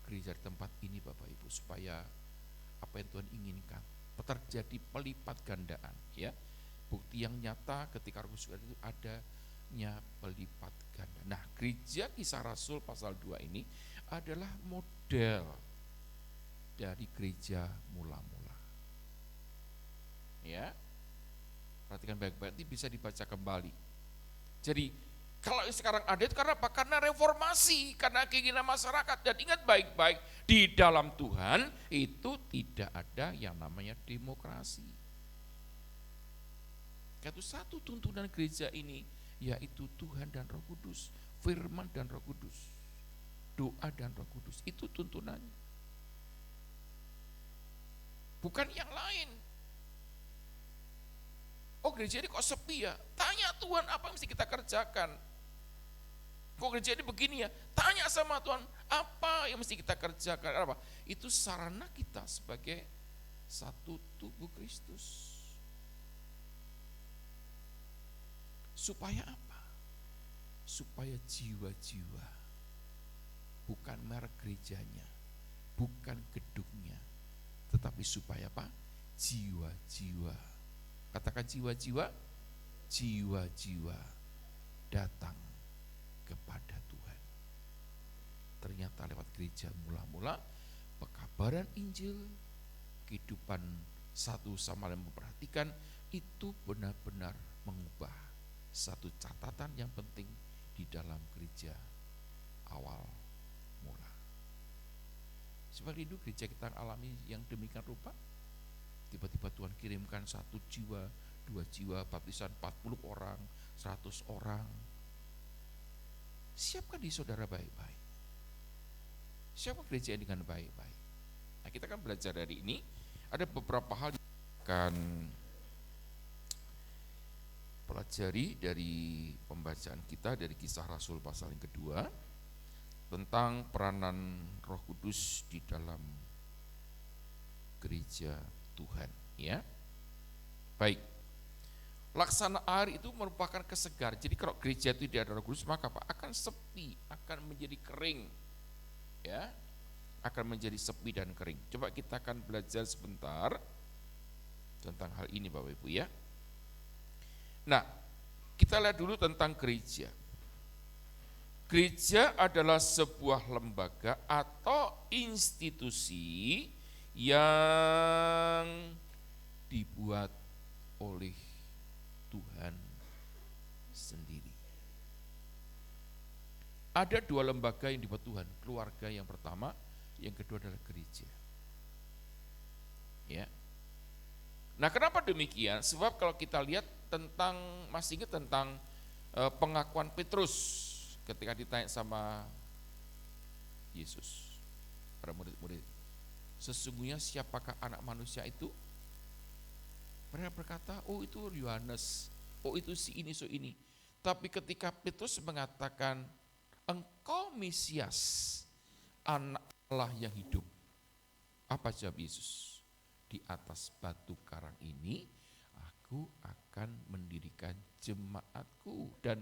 gereja di tempat ini Bapak Ibu, supaya apa yang Tuhan inginkan terjadi pelipat gandaan ya. Bukti yang nyata ketika Roh Kudus itu adanya pelipat ganda. Nah, gereja Kisah Rasul pasal 2 ini adalah model dari gereja mula-mula. Ya. Perhatikan baik-baik, nanti bisa dibaca kembali. Jadi kalau sekarang ada itu karena apa? Karena reformasi, karena keinginan masyarakat. Dan ingat baik-baik, di dalam Tuhan itu tidak ada yang namanya demokrasi. Itu satu tuntunan gereja ini, yaitu Tuhan dan Roh Kudus, firman dan Roh Kudus, doa dan Roh Kudus. Itu tuntunannya. Bukan yang lain. Gereja ini kok sepi ya? Tanya Tuhan, apa yang mesti kita kerjakan? Kok gereja ini begini ya? Tanya sama Tuhan, apa yang mesti kita kerjakan? Apa? Itu sarana kita sebagai satu tubuh Kristus. Supaya apa? Supaya jiwa-jiwa, bukan merek gerejanya, bukan gedungnya, tetapi supaya apa? Jiwa-jiwa. Katakan jiwa-jiwa, jiwa-jiwa datang kepada Tuhan. Ternyata lewat gereja mula-mula, pekabaran Injil, kehidupan satu sama lain memperhatikan, itu benar-benar mengubah satu catatan yang penting di dalam gereja awal mula. Siapa rindu gereja kita alami yang demikian rupa? Tiba-tiba Tuhan kirimkan 1 jiwa, 2 jiwa, baptisan 40 orang, 100 orang. Siapkan di saudara baik-baik. Siapkan gereja dengan baik-baik. Nah, kita kan belajar dari ini, ada beberapa hal yang akan pelajari dari pembacaan kita dari Kisah Rasul pasal yang kedua tentang peranan Roh Kudus di dalam gereja Tuhan, ya. Baik. Laksana air itu merupakan kesegar. Jadi kalau gereja itu tidak ada Roh Kudus, maka apa? Akan sepi, akan menjadi kering. Ya. Akan menjadi sepi dan kering. Coba kita akan belajar sebentar tentang hal ini Bapak Ibu, ya. Nah, kita lihat dulu tentang gereja. Gereja adalah sebuah lembaga atau institusi yang dibuat oleh Tuhan sendiri. Ada 2 lembaga yang dibuat Tuhan, keluarga yang pertama, yang kedua adalah gereja. Ya. Nah, kenapa demikian? Sebab kalau kita lihat tentang, masih ingat tentang pengakuan Petrus ketika ditanya sama Yesus, para murid-murid, sesungguhnya siapakah anak manusia itu? Mereka berkata, oh itu Yohanes, oh itu si ini, so ini. Tapi ketika Petrus mengatakan, engkau Mesias, anak Allah yang hidup, apa jawab Yesus? Di atas batu karang ini, aku akan mendirikan jemaatku, dan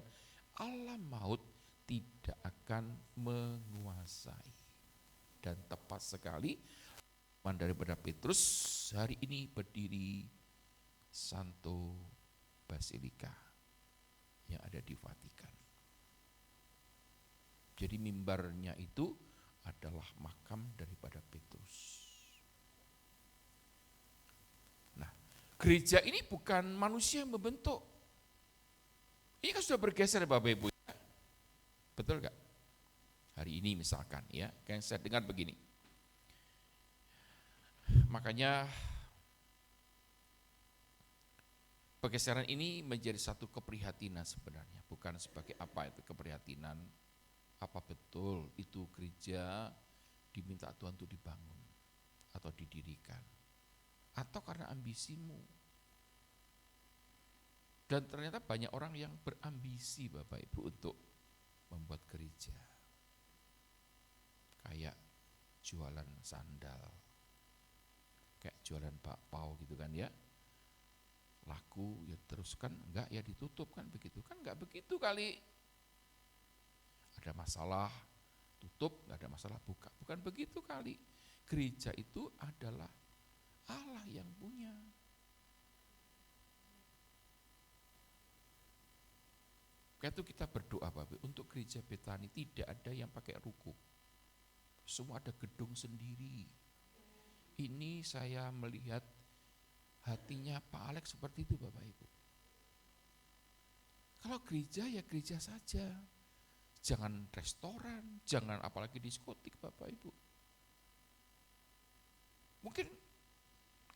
alam maut tidak akan menguasai. Dan tepat sekali daripada Petrus hari ini berdiri Santo Basilika yang ada di Vatikan. Jadi mimbarnya itu adalah makam daripada Petrus. Nah, gereja ini bukan manusia yang membentuk. Ini kan sudah bergeser Bapak Ibu. Betul gak? Hari ini misalkan ya, yang saya dengar begini. Makanya pergeseran ini menjadi satu keprihatinan sebenarnya, bukan sebagai apa itu keprihatinan, apa betul itu gereja diminta Tuhan untuk dibangun atau didirikan, atau karena ambisimu. Dan ternyata banyak orang yang berambisi Bapak Ibu untuk membuat gereja. Kayak jualan sandal, kayak jualan bakpao gitu kan ya. Laku ya teruskan, enggak ya ditutup kan begitu. Kan enggak begitu kali. Ada masalah, tutup, enggak ada masalah, buka. Bukan begitu kali. Gereja itu adalah Allah yang punya. Karena itu kita berdoa Bapak, untuk gereja Betani tidak ada yang pakai ruko. Semua ada gedung sendiri. Ini saya melihat hatinya Pak Alex seperti itu Bapak Ibu. Kalau gereja ya gereja saja. Jangan restoran, jangan apalagi diskotik Bapak Ibu. Mungkin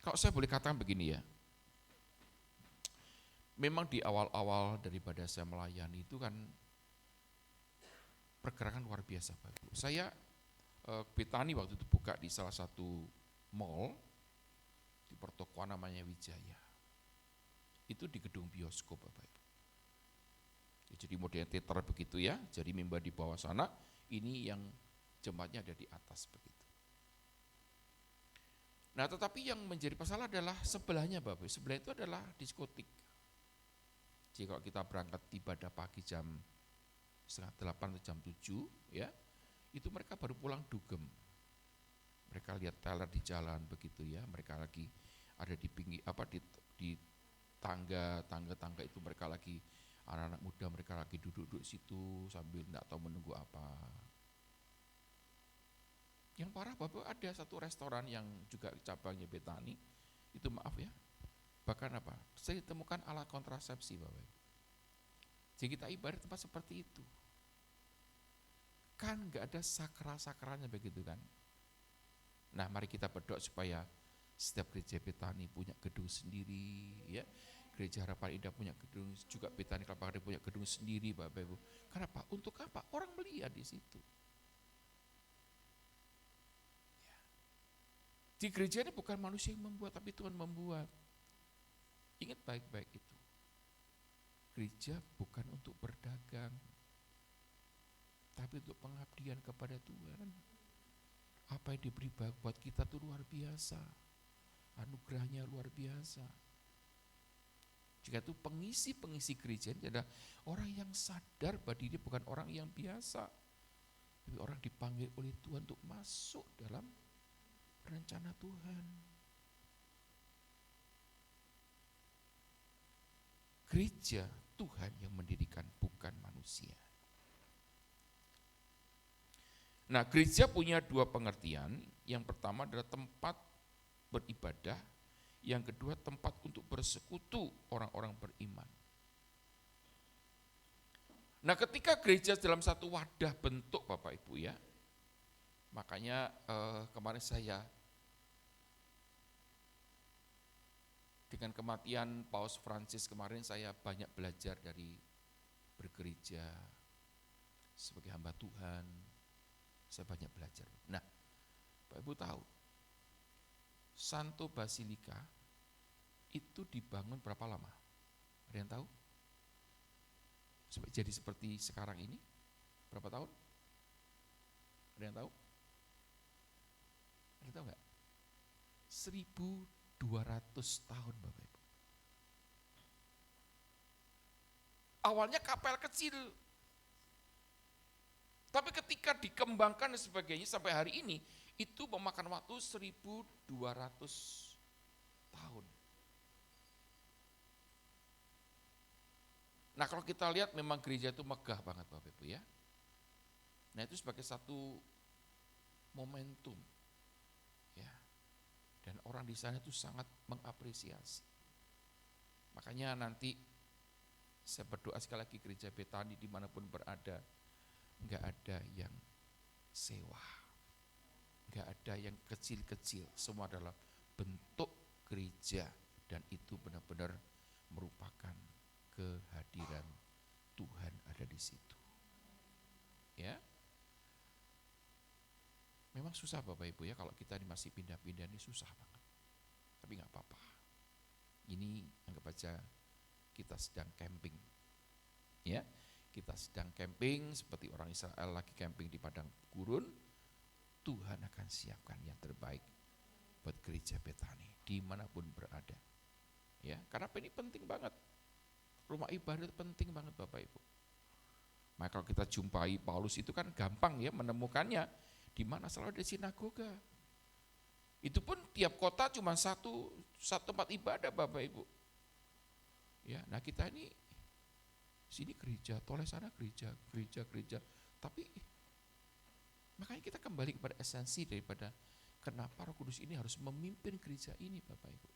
kalau saya boleh katakan begini ya. Memang di awal-awal daripada saya melayani itu kan pergerakan luar biasa Bapak Ibu. Saya Betani waktu itu buka di salah satu mall di pertokoan namanya Wijaya. Itu di gedung bioskop Bapak Ibu. Ya, jadi model teater begitu ya, jadi mimbar di bawah sana, ini yang jemaatnya ada di atas begitu. Nah tetapi yang menjadi masalah adalah sebelahnya Bapak Ibu, sebelah itu adalah diskotik. Jadi kalau kita berangkat ibadah pagi jam 7:30 atau jam 7 ya, itu mereka baru pulang dugem. Mereka lihat teller di jalan begitu ya, mereka lagi ada di pinggir di tangga itu mereka lagi, anak-anak muda mereka lagi duduk-duduk situ sambil enggak tahu menunggu apa. Yang parah Bapak, ada satu restoran yang juga cabangnya Betani, itu maaf ya, bahkan apa, saya ditemukan alat kontrasepsi Bapak. Jadi kita ibarat tempat seperti itu. Kan enggak ada sakral-sakralnya begitu kan. Nah, mari kita berdoa supaya setiap gereja Betani punya gedung sendiri, ya. Gereja Harapan Indah punya gedung, juga Betani Kelapa Gading punya gedung sendiri, Bapak Ibu. Kenapa? Untuk apa? Orang melihat di situ. Ya. Di gereja ini bukan manusia yang membuat, tapi Tuhan membuat. Ingat baik-baik itu. Gereja bukan untuk berdagang, tapi untuk pengabdian kepada Tuhan. Apa yang diberi buat kita itu luar biasa. Anugerahnya luar biasa. Jika itu pengisi gereja ini adalah orang yang sadar bahwa dia bukan orang yang biasa, tapi orang dipanggil oleh Tuhan untuk masuk dalam rencana Tuhan. Gereja Tuhan yang mendirikan, bukan manusia. Nah, gereja punya dua pengertian. Yang pertama adalah tempat beribadah, yang kedua tempat untuk bersekutu orang-orang beriman. Nah, ketika gereja dalam satu wadah bentuk Bapak Ibu ya, makanya kemarin saya dengan kematian Paus Francis kemarin saya banyak belajar dari bergereja sebagai hamba Tuhan, saya banyak belajar. Nah, Bapak Ibu tahu, Santo Basilika itu dibangun berapa lama? Ada yang tahu? Jadi seperti sekarang ini, berapa tahun? Ada yang tahu? Ada yang tahu nggak? 1.200 tahun Bapak Ibu. Awalnya kapel kecil, tapi ketika dikembangkan dan sebagainya sampai hari ini, itu memakan waktu 1.200 tahun. Nah, kalau kita lihat memang gereja itu megah banget Bapak Ibu ya. Nah, itu sebagai satu momentum ya. Dan orang di sana itu sangat mengapresiasi. Makanya nanti saya berdoa sekali lagi gereja Betani dimanapun berada, enggak ada yang sewa, enggak ada yang kecil-kecil, semua adalah bentuk gereja dan itu benar-benar merupakan kehadiran Tuhan ada di situ. Ya. Memang susah Bapak Ibu ya, kalau kita ini masih pindah-pindah ini susah banget. Tapi enggak apa-apa. Ini anggap aja kita sedang camping. Ya. Kita sedang camping seperti orang Israel lagi camping di padang gurun. Tuhan akan siapkan yang terbaik buat gereja Betani dimanapun berada. Ya, karena ini penting banget. Rumah ibadah penting banget Bapak Ibu. Maka kalau kita jumpai Paulus itu kan gampang ya menemukannya. Di mana selalu ada sinagoga. Itu pun tiap kota cuma satu tempat ibadah Bapak Ibu. Ya, nah kita ini sini gereja, toleh sana gereja. Tapi makanya kita kembali kepada esensi daripada kenapa Roh Kudus ini harus memimpin gereja ini Bapak Ibu.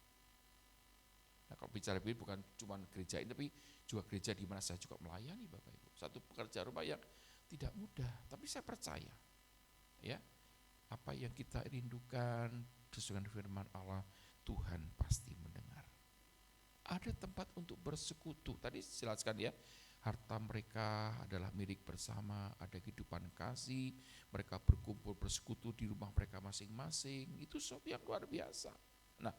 Nah, kalau bicara bukan cuma gereja ini, tapi juga gereja di mana saya juga melayani Bapak Ibu. Satu pekerjaan rumah yang tidak mudah, tapi saya percaya, ya apa yang kita rindukan sesuai dengan firman Allah, Tuhan pasti mendengar. Ada tempat untuk bersekutu. Tadi jelaskan ya, harta mereka adalah milik bersama, ada kehidupan kasih, mereka berkumpul bersekutu di rumah mereka masing-masing. Itu sesuatu yang luar biasa. Nah,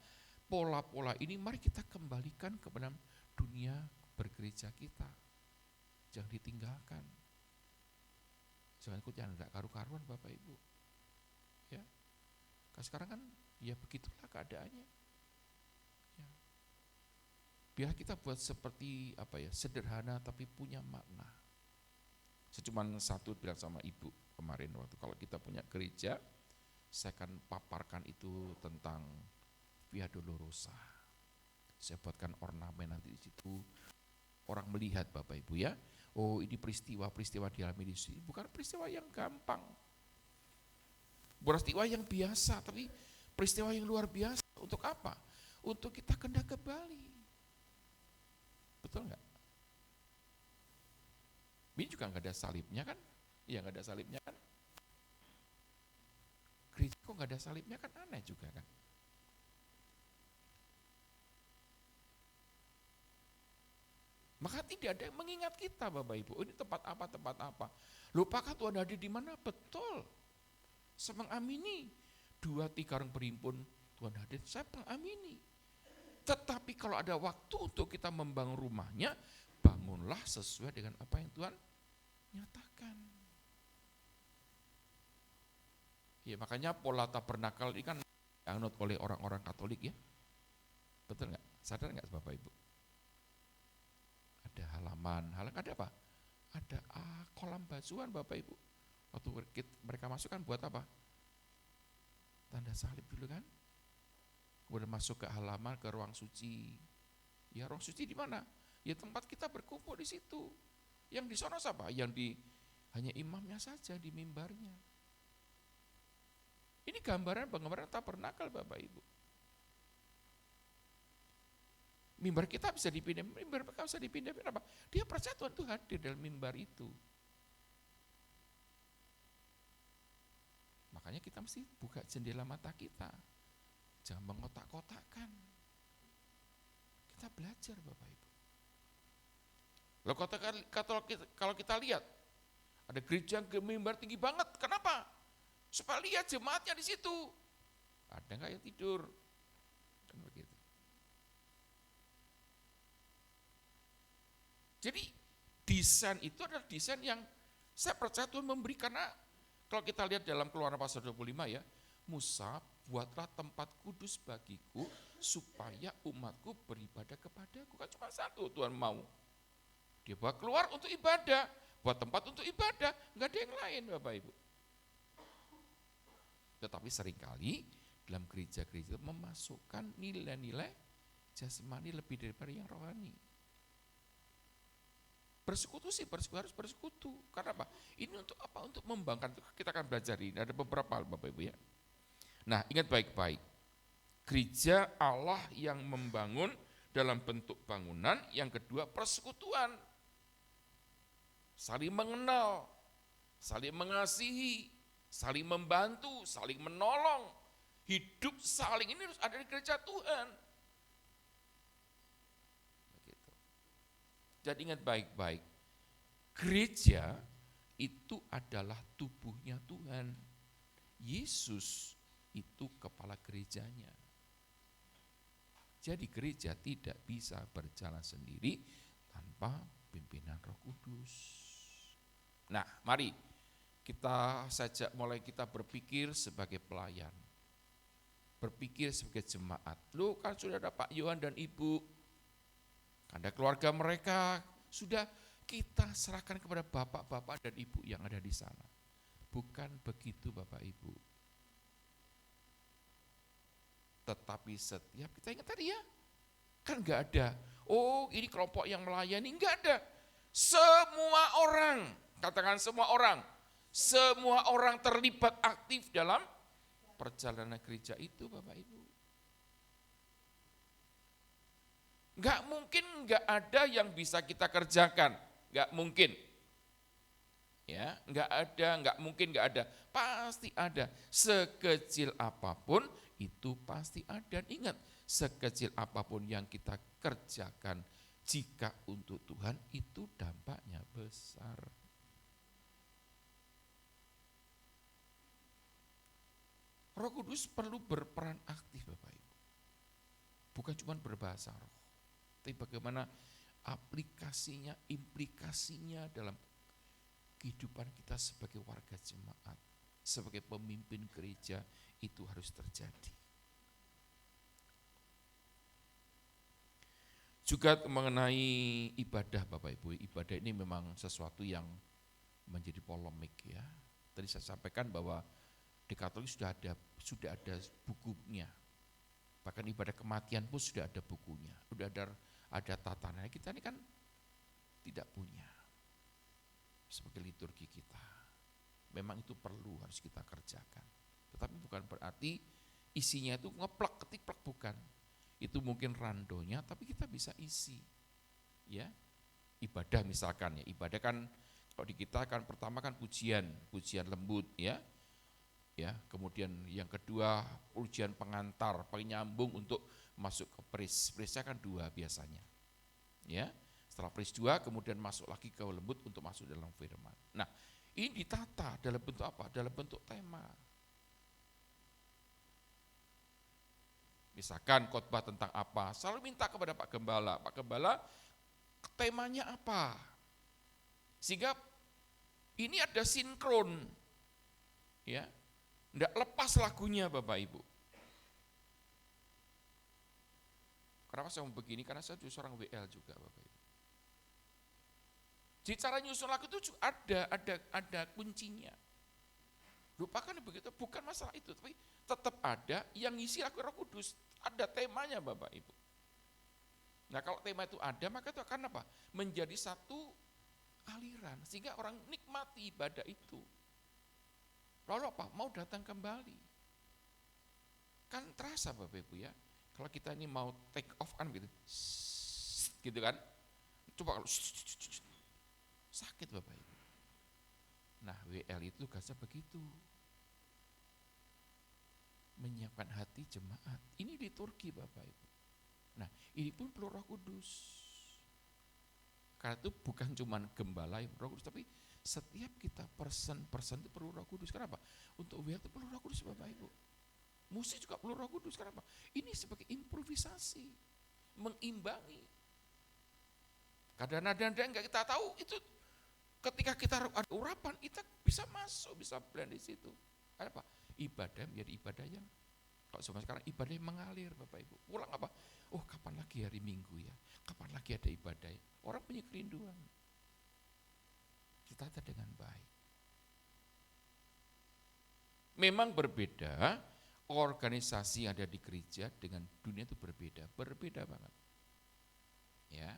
pola-pola ini mari kita kembalikan kepada dunia bergereja kita. Jangan ditinggalkan. Jangan ikut yang enggak karu-karuan Bapak Ibu. Ya. Sekarang kan ya begitulah keadaannya. Ya. Biar kita buat seperti sederhana tapi punya makna. Saya cuma satu bilang sama ibu kemarin waktu kalau kita punya gereja, saya akan paparkan itu tentang Via Dolorosa. Saya buatkan ornamen nanti di situ. Orang melihat Bapak Ibu ya, oh ini peristiwa dialami di sini. Bukan peristiwa yang gampang. Bukan peristiwa yang biasa, tapi peristiwa yang luar biasa. Untuk apa? Untuk kita hendak kembali. Betul enggak? Ini juga enggak ada salibnya kan? Iya enggak ada salibnya kan? Gereja kok nggak ada salibnya, kan aneh juga kan. Maka tidak ada yang mengingat kita Bapak Ibu, ini tempat apa. Lupakah Tuhan hadir di mana? Betul. Saya mengamini 2-3 orang berhimpun Tuhan hadir, saya mengamini. Tetapi kalau ada waktu untuk kita membangun rumahnya, bangunlah sesuai dengan apa yang Tuhan nyatakan. Ya makanya pola tabernakal ini kan dianut oleh orang-orang Katolik ya. Betul nggak? Sadar nggak Bapak Ibu? Ada halaman ada apa? Ada kolam basuhan Bapak Ibu. Waktu mereka masuk kan buat apa? Tanda salib dulu kan. Kemudian masuk ke halaman, ke ruang suci. Ya ruang suci di mana? Ya tempat kita berkumpul di situ. Yang di sana siapa? Hanya imamnya saja di mimbarnya. Ini gambaran tabernakal Bapak Ibu. Mimbar kita bisa dipindah, mimbar mereka bisa dipindah, kenapa? Dia percaya Tuhan hadir dalam mimbar itu. Makanya kita mesti buka jendela mata kita. Jangan mengotak-kotakkan. Kita belajar Bapak Ibu. Loh, kalau kita lihat, ada gereja yang mimbar tinggi banget, kenapa? Supaya lihat jemaatnya di situ. Ada nggak yang tidur? Kan begitu. Jadi desain itu adalah desain yang saya percaya Tuhan memberi, karena kalau kita lihat dalam Keluaran pasal 25 ya, Musa, buatlah tempat kudus bagiku supaya umatku beribadah kepadaku. Kan cuma satu Tuhan mau. Dia bawa keluar untuk ibadah, buat tempat untuk ibadah, enggak ada yang lain Bapak Ibu. Tetapi seringkali dalam gereja-gereja memasukkan nilai-nilai jasmani lebih daripada yang rohani. Bersekutu sih, harus bersekutu. Karena apa? Ini untuk apa? Untuk membangkang. Kita akan belajar ini. Ada beberapa hal Bapak Ibu ya. Nah, ingat baik-baik. Gereja Allah yang membangun dalam bentuk bangunan. Yang kedua, persekutuan. Saling mengenal, saling mengasihi, saling membantu, saling menolong. Hidup saling ini harus ada di gereja Tuhan. Jadi ingat baik-baik, gereja itu adalah tubuhnya Tuhan. Yesus itu kepala gerejanya. Jadi gereja tidak bisa berjalan sendiri tanpa pimpinan Roh Kudus. Nah, mari mulai kita berpikir sebagai pelayan. Berpikir sebagai jemaat. Loh kan sudah ada Pak Yohan dan Ibu, ada keluarga mereka, sudah kita serahkan kepada bapak-bapak dan ibu yang ada di sana. Bukan begitu Bapak Ibu. Tetapi setiap, kita ingat tadi ya, kan enggak ada, oh ini kelompok yang melayani, enggak ada. Semua orang, katakan semua orang terlibat aktif dalam perjalanan gereja itu Bapak Ibu. Enggak mungkin enggak ada yang bisa kita kerjakan, enggak mungkin. Ya, enggak mungkin enggak ada. Pasti ada. Sekecil apapun itu pasti ada. Dan ingat, sekecil apapun yang kita kerjakan jika untuk Tuhan itu dampaknya besar. Roh Kudus perlu berperan aktif Bapak Ibu. Bukan cuma berbahasa roh. Tapi bagaimana aplikasinya, implikasinya dalam kehidupan kita sebagai warga jemaat, sebagai pemimpin gereja, itu harus terjadi. Juga mengenai ibadah Bapak Ibu, ibadah ini memang sesuatu yang menjadi polemik ya. Tadi saya sampaikan bahwa di Katolik sudah ada bukunya. Bahkan ibadah kematian pun sudah ada bukunya, sudah ada tatanan. Kita ini kan tidak punya sebagai liturgi kita. Memang itu perlu, harus kita kerjakan. Tetapi bukan berarti isinya itu ngeplak ketiplak, bukan. Itu mungkin randonya, tapi kita bisa isi. Ya, ibadah misalkan ya, ibadah kan kalau di kita kan pertama kan pujian lembut ya. Ya, kemudian yang kedua ujian pengantar, penyambung untuk masuk ke pris. Prisnya kan 2 biasanya. Ya, setelah pris 2 kemudian masuk lagi ke lembut untuk masuk dalam firman. Nah, ini ditata dalam bentuk apa? Dalam bentuk tema. Misalkan khotbah tentang apa? Selalu minta kepada Pak Gembala, Pak Gembala temanya apa? Sehingga ini ada sinkron. Ya. Enggak lepas lagunya Bapak Ibu. Kenapa saya mau begini? Karena saya juga seorang WL juga Bapak Ibu. Jadi cara nyusun lagu itu ada kuncinya. Lupakan begitu, bukan masalah itu, tapi tetap ada yang ngisi lagu Roh Kudus. Ada temanya Bapak Ibu. Nah kalau tema itu ada, maka itu akan apa? Menjadi satu aliran, sehingga orang nikmati ibadah itu. Lalu apa? Mau datang kembali. Kan terasa Bapak Ibu ya, kalau kita ini mau take off kan gitu kan. Coba kalau sakit Bapak Ibu. Nah WL itu tugasnya begitu. Menyiapkan hati jemaat. Ini liturgi Bapak Ibu. Nah ini pun perlu Roh Kudus. Karena itu bukan cuma gembala yang Roh Kudus, tapi setiap kita person itu perlu Roh Kudus. Kenapa? Untuk WL itu perlu Roh Kudus Bapak Ibu. Musik juga perlu Roh Kudus. Kenapa? Ini sebagai improvisasi, mengimbangi. Kadang-kadang enggak kita tahu itu ketika kita ada urapan kita bisa masuk, bisa blend di situ. Apa? Ibadah menjadi ibadah yang kalau sama sekarang ibadah yang mengalir Bapak Ibu. Pulang apa? Oh kapan lagi hari Minggu ya? Kapan lagi ada ibadah? Orang punya kerinduan. Ditata dengan baik. Memang berbeda, organisasi yang ada di gereja dengan dunia itu berbeda banget. Ya,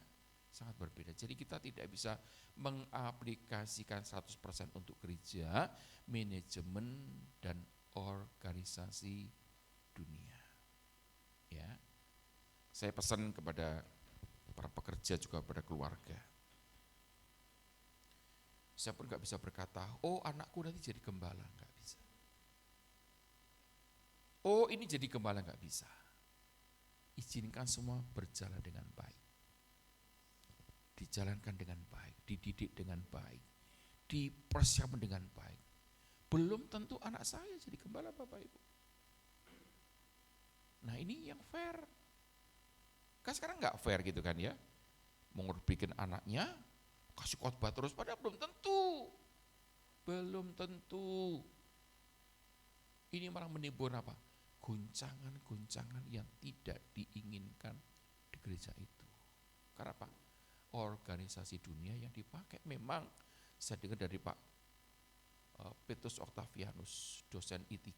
sangat berbeda. Jadi kita tidak bisa mengaplikasikan 100% untuk gereja, manajemen dan organisasi dunia. Ya. Saya pesan kepada para pekerja juga kepada keluarga. Saya pun gak bisa berkata, oh anakku nanti jadi gembala, gak bisa. Oh ini jadi gembala, gak bisa. Izinkan semua berjalan dengan baik. Dijalankan dengan baik, dididik dengan baik, dipersiapkan dengan baik. Belum tentu anak saya jadi gembala Bapak Ibu. Nah ini yang fair. Kan sekarang gak fair gitu kan ya. Mau bikin anaknya, kasih khotbah terus, padahal belum tentu. Belum tentu. Ini malah menimbulkan apa? Guncangan-guncangan yang tidak diinginkan di gereja itu. Karena apa? Organisasi dunia yang dipakai memang, saya dengar dari Pak Petrus Octavianus, dosen I3.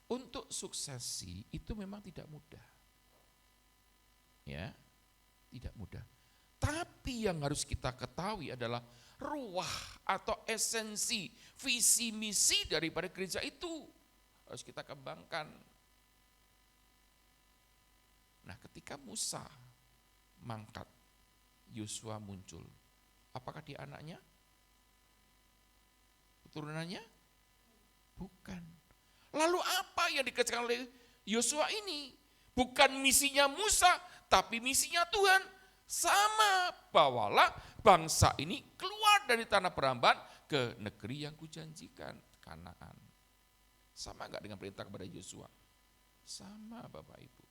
Untuk suksesi itu memang tidak mudah. Ya, tidak mudah. Tapi yang harus kita ketahui adalah ruah atau esensi, visi misi daripada gereja itu harus kita kembangkan. Nah, ketika Musa mangkat, Yosua muncul. Apakah dia anaknya? Keturunannya? Bukan. Lalu apa yang dikerjakan oleh Yosua ini? Bukan misinya Musa, tapi misinya Tuhan. Sama, bawalah bangsa ini keluar dari tanah perambaan ke negeri yang kujanjikan, Kanaan. Sama enggak dengan perintah kepada Yosua? Sama Bapak Ibu.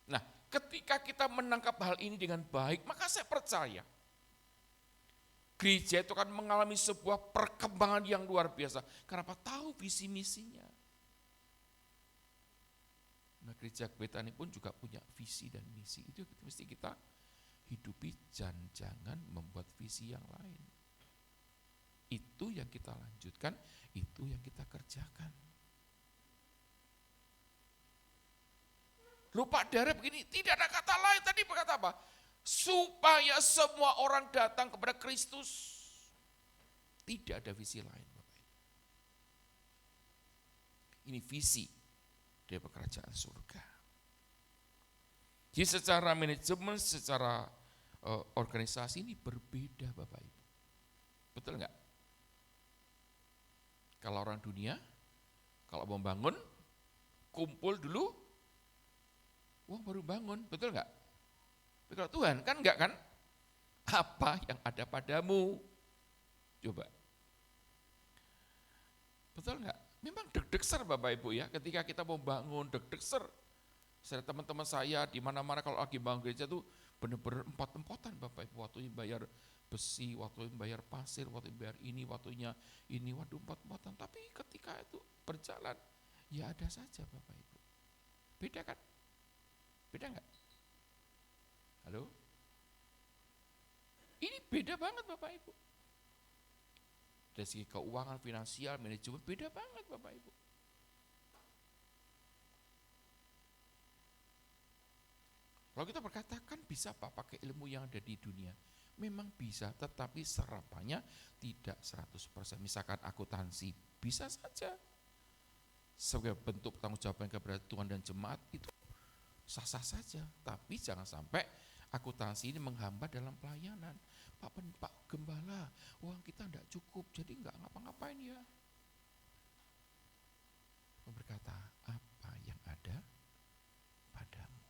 Nah, ketika kita menangkap hal ini dengan baik, maka saya percaya gereja itu akan mengalami sebuah perkembangan yang luar biasa. Kenapa? Tahu visi misinya. Nah, gereja Betani pun juga punya visi dan misi. Itu mesti kita hidupi, jangan membuat visi yang lain. Itu yang kita lanjutkan, itu yang kita kerjakan. Lupa darah begini, tidak ada kata lain. Tadi berkata apa? Supaya semua orang datang kepada Kristus. Tidak ada visi lain. Ini visi dari pekerjaan surga. Jadi secara manajemen, secara organisasi ini berbeda Bapak Ibu. Betul nggak? Kalau orang dunia, kalau mau bangun, kumpul dulu, wah baru bangun, betul nggak? Tapi kalau Tuhan kan enggak kan? Apa yang ada padamu? Coba. Betul enggak? Memang deg-degser Bapak Ibu ya, ketika kita mau bangun deg-degser. Saya teman-teman saya di mana-mana kalau lagi bangun gereja tuh benar-benar empot-empotan Bapak Ibu, waktunya bayar besi, waktunya bayar pasir, waktunya bayar ini, waktunya ini, waduh empot-empotan. Tapi ketika itu berjalan, ya ada saja Bapak Ibu. Beda kan? Beda enggak? Halo? Ini beda banget Bapak Ibu. Dari segi keuangan, finansial, manajemen, beda banget Bapak Ibu. Kalau kita berkata kan bisa Pak pakai ilmu yang ada di dunia. Memang bisa, tetapi serapannya tidak 100%. Misalkan akuntansi, bisa saja. Sebagai bentuk tanggung jawab kepada Tuhan dan jemaat itu sah-sah saja. Tapi jangan sampai akuntansi ini menghambat dalam pelayanan. Pak Gembala, uang kita tidak cukup, jadi enggak ngapa-ngapain ya. Berkata, apa yang ada padamu.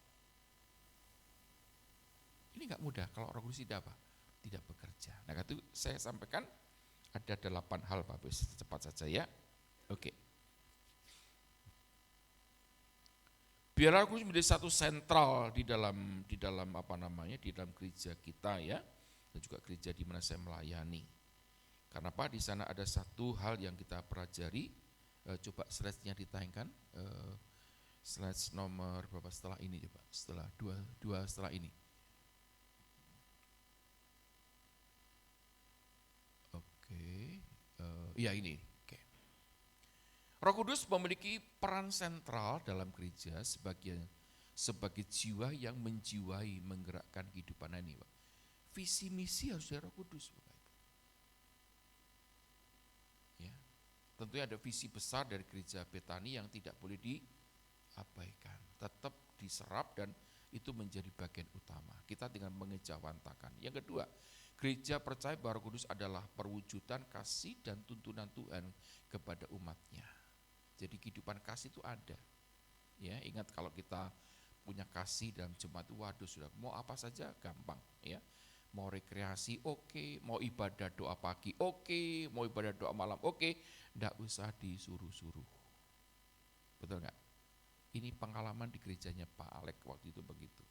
Ini enggak mudah, kalau Roh Kudus tidak apa? Tidak bekerja. Nah itu saya sampaikan, ada 8 hal Pak, cepat saja ya. Oke. Biarlah Roh Kudus menjadi satu sentral di dalam apa namanya, di dalam gereja kita ya. Dan juga gereja di mana saya melayani. Karena apa? Di sana ada satu hal yang kita pelajari. Coba slide-nya ditayangkan. Slide nomor berapa setelah ini coba? Setelah dua setelah ini. Oke. Ya ini. Oke. Roh Kudus memiliki peran sentral dalam gereja sebagai jiwa yang menjiwai, menggerakkan kehidupan ini, Pak. Visi misi harus dari Roh Kudus, Bapak Ibu. Ya, tentunya ada visi besar dari gereja Betani yang tidak boleh diabaikan, tetap diserap dan itu menjadi bagian utama. Kita dengan mengejawantakan. Yang kedua, gereja percaya bahwa Roh Kudus adalah perwujudan kasih dan tuntunan Tuhan kepada umatnya. Jadi kehidupan kasih itu ada. Ya, ingat kalau kita punya kasih dalam jemaat, waduh sudah mau apa saja gampang, ya. Mau rekreasi oke, mau ibadah doa pagi oke, mau ibadah doa malam oke, enggak usah disuruh-suruh. Betul enggak? Ini pengalaman di gerejanya Pak Alek waktu itu begitu.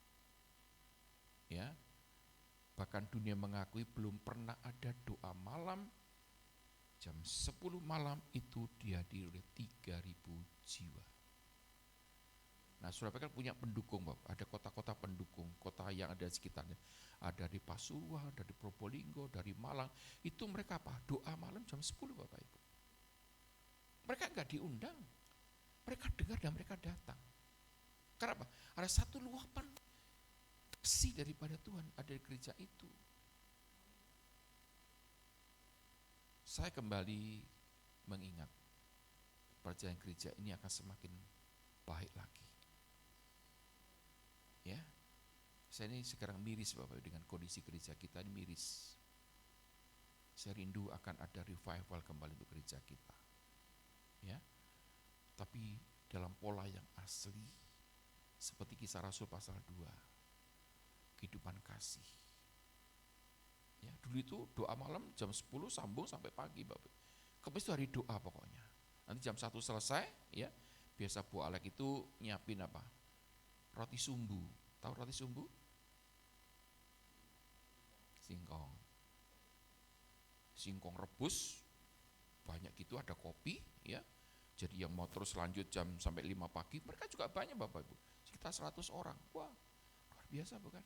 Ya. Bahkan dunia mengakui belum pernah ada doa malam jam 10 malam itu dihadiri oleh 3.000 jiwa. Nah, Surabaya kan punya pendukung, Bapak. Ada kota-kota pendukung, kota yang ada di sekitarnya. Ada di Pasuruan, dari Probolinggo, dari Malang. Itu mereka apa? Doa malam jam 10, Bapak Ibu. Mereka enggak diundang. Mereka dengar dan mereka datang. Karena apa? Ada satu luapan kasih daripada Tuhan ada di gereja itu. Saya kembali mengingat perjalanan gereja ini akan semakin baik lagi. Ya, saya ini sekarang miris Bapak dengan kondisi gereja kita ini miris. Saya rindu akan ada revival kembali untuk gereja kita. Ya, tapi dalam pola yang asli, seperti Kisah Rasul pasal 2, kehidupan kasih. Ya, dulu itu doa malam jam 10 sambung sampai pagi Bapak. Kemudian itu hari doa pokoknya. Nanti jam 1 selesai, ya biasa Bu Alek itu nyiapin apa? Roti sumbu. Tahu roti sumbu? Singkong rebus, banyak gitu, ada kopi, ya. Jadi yang mau terus lanjut jam sampai 5 pagi, mereka juga banyak Bapak Ibu. Sekitar 100 orang. Wah, luar biasa bukan?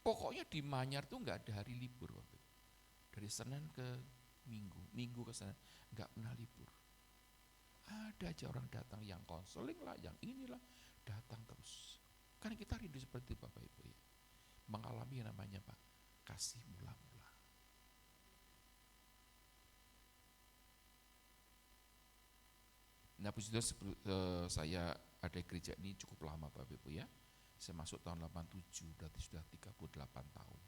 Pokoknya di Manyar tuh enggak ada hari libur Bapak Ibu. Dari Senin ke Minggu, Minggu ke Senin, enggak pernah libur. Ada aja orang datang yang konseling lah, yang inilah, datang terus. Karena kita rindu seperti itu Bapak Ibu ya. Mengalami yang namanya Pak, kasih mula-mula. Nah puji Tuhan saya ada gereja ini cukup lama Bapak Ibu ya. Saya masuk tahun 87, berarti sudah 38 tahun.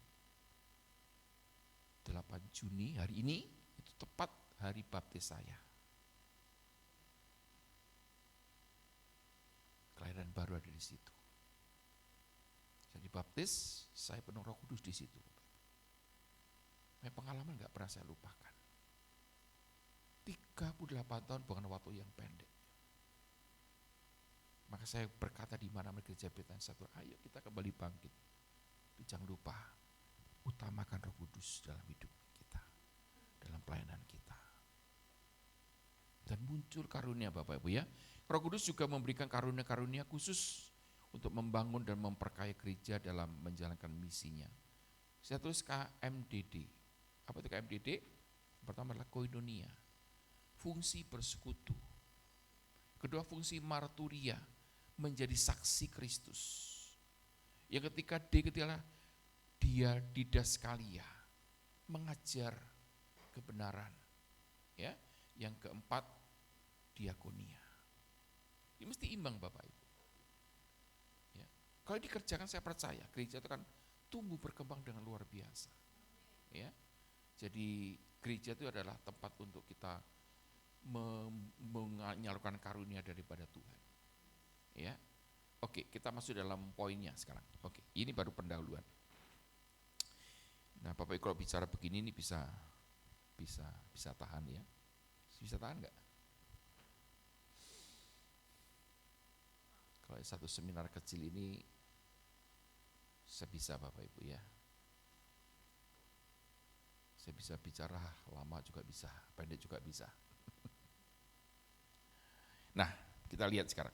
8 Juni hari ini itu tepat hari baptis saya. Kelahiran baru ada di situ. Jadi baptis, saya penuh Roh Kudus di situ. Pengalaman nggak pernah saya lupakan. 38 tahun bukan waktu yang pendek. Maka saya berkata di mana gereja Bethany satu, ayo kita kembali bangkit. Tapi jangan lupa, utamakan Roh Kudus dalam hidup kita, dalam pelayanan kita. Dan muncul karunia Bapak Ibu ya. Roh Kudus juga memberikan karunia-karunia khusus untuk membangun dan memperkaya gereja dalam menjalankan misinya. Saya tulis KMDD. Apa itu KMDD? Pertama adalah koinonia, fungsi bersekutu. Kedua fungsi marturia, menjadi saksi Kristus. Yang ketiga D ketika dia didaskalia, mengajar kebenaran. Ya, yang keempat diakonia. Ini mesti imbang Bapak Ibu. Ya. Kalau dikerjakan saya percaya gereja itu kan tumbuh berkembang dengan luar biasa. Ya. Jadi gereja itu adalah tempat untuk kita menyalurkan karunia daripada Tuhan. Ya. Oke, kita masuk dalam poinnya sekarang. Oke, ini baru pendahuluan. Nah, Bapak Ibu kalau bicara begini ini bisa tahan ya. Bisa tahan enggak? Kalau satu seminar kecil ini saya bisa Bapak Ibu ya. Saya bisa bicara lama juga bisa, pendek juga bisa. Nah, kita lihat sekarang.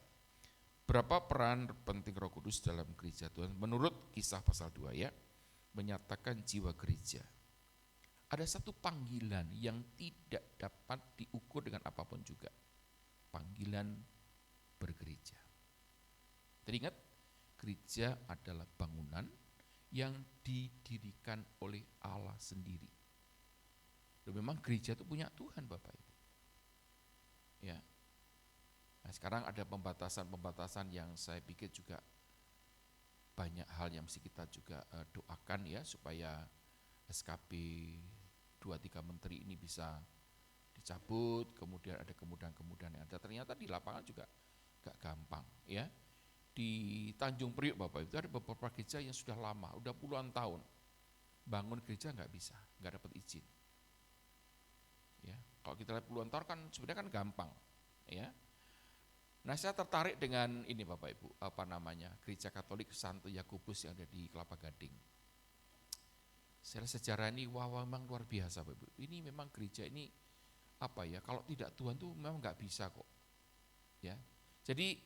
Berapa peran penting Roh Kudus dalam gereja Tuhan? Menurut Kisah pasal 2 ya, menyatakan jiwa gereja. Ada satu panggilan yang tidak dapat diukur dengan apapun juga. Panggilan bergereja. Teringat, gereja adalah bangunan yang didirikan oleh Allah sendiri. Dan memang gereja itu punya Tuhan Bapak Ibu. Ya. Nah, sekarang ada pembatasan-pembatasan yang saya pikir juga banyak hal yang mesti kita juga doakan ya supaya SKP 2-3 menteri ini bisa dicabut, kemudian ada kemudahan-kemudahan yang ada. Ternyata di lapangan juga gak gampang ya. Di Tanjung Priok Bapak Ibu itu ada beberapa gereja yang sudah lama, udah puluhan tahun bangun gereja nggak bisa, nggak dapat izin. Ya, kalau kita lihat puluhan tahun kan sebenarnya kan gampang, ya. Nah, saya tertarik dengan ini Bapak Ibu, Gereja Katolik Santo Yakobus yang ada di Kelapa Gading. Saya lihat sejarah ini, wah memang luar biasa Bapak Ibu. Ini memang gereja ini kalau tidak Tuhan tuh memang nggak bisa kok. Ya, jadi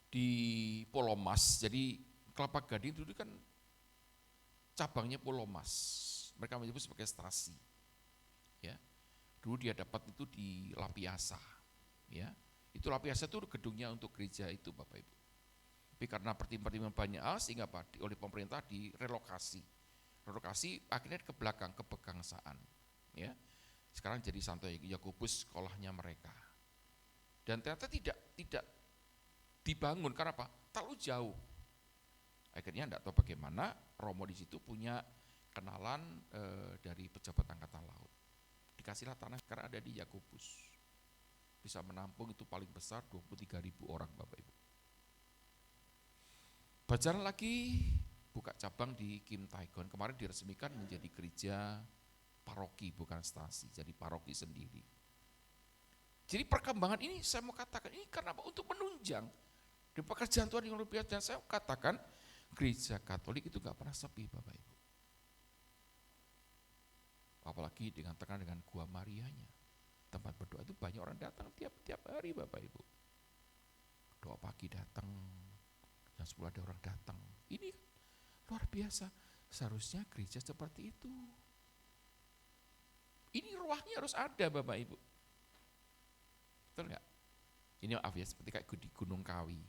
di Pulau Mas, jadi Kelapa Gading dulu kan cabangnya Pulau Mas, mereka menyebut sebagai stasi. Ya, dulu dia dapat itu di Lapiasa. Ya, itu Lapiasa itu gedungnya untuk gereja itu Bapak Ibu. Tapi karena pertimbangan banyak sehingga oleh pemerintah direlokasi. Relokasi akhirnya ke belakang, ke Pegangsaan. Ya, sekarang jadi Santo Yakobus sekolahnya mereka. Dan ternyata tidak dibangun karena apa? Terlalu jauh. Akhirnya enggak tahu bagaimana Romo di situ punya kenalan dari pejabat angkatan laut. Dikasihlah tanah sekarang ada di Yakobus. Bisa menampung itu paling besar 23.000 orang Bapak Ibu. Berjalan lagi buka cabang di Kim Taigon. Kemarin diresmikan menjadi gereja paroki bukan stasi, jadi paroki sendiri. Jadi perkembangan ini saya mau katakan ini karena apa? Untuk menunjang dan pekerjaan Tuhan yang luar biasa. Dan saya katakan gereja Katolik itu gak pernah sepi Bapak Ibu. Apalagi dengan tekanan dengan Gua Marianya. Tempat berdoa itu banyak orang datang tiap hari Bapak Ibu. Doa pagi datang, jam 10 ada orang datang. Ini luar biasa. Seharusnya gereja seperti itu. Ini ruangnya harus ada Bapak Ibu. Betul enggak? Ini maaf ya, seperti kayak di Gunung Kawi.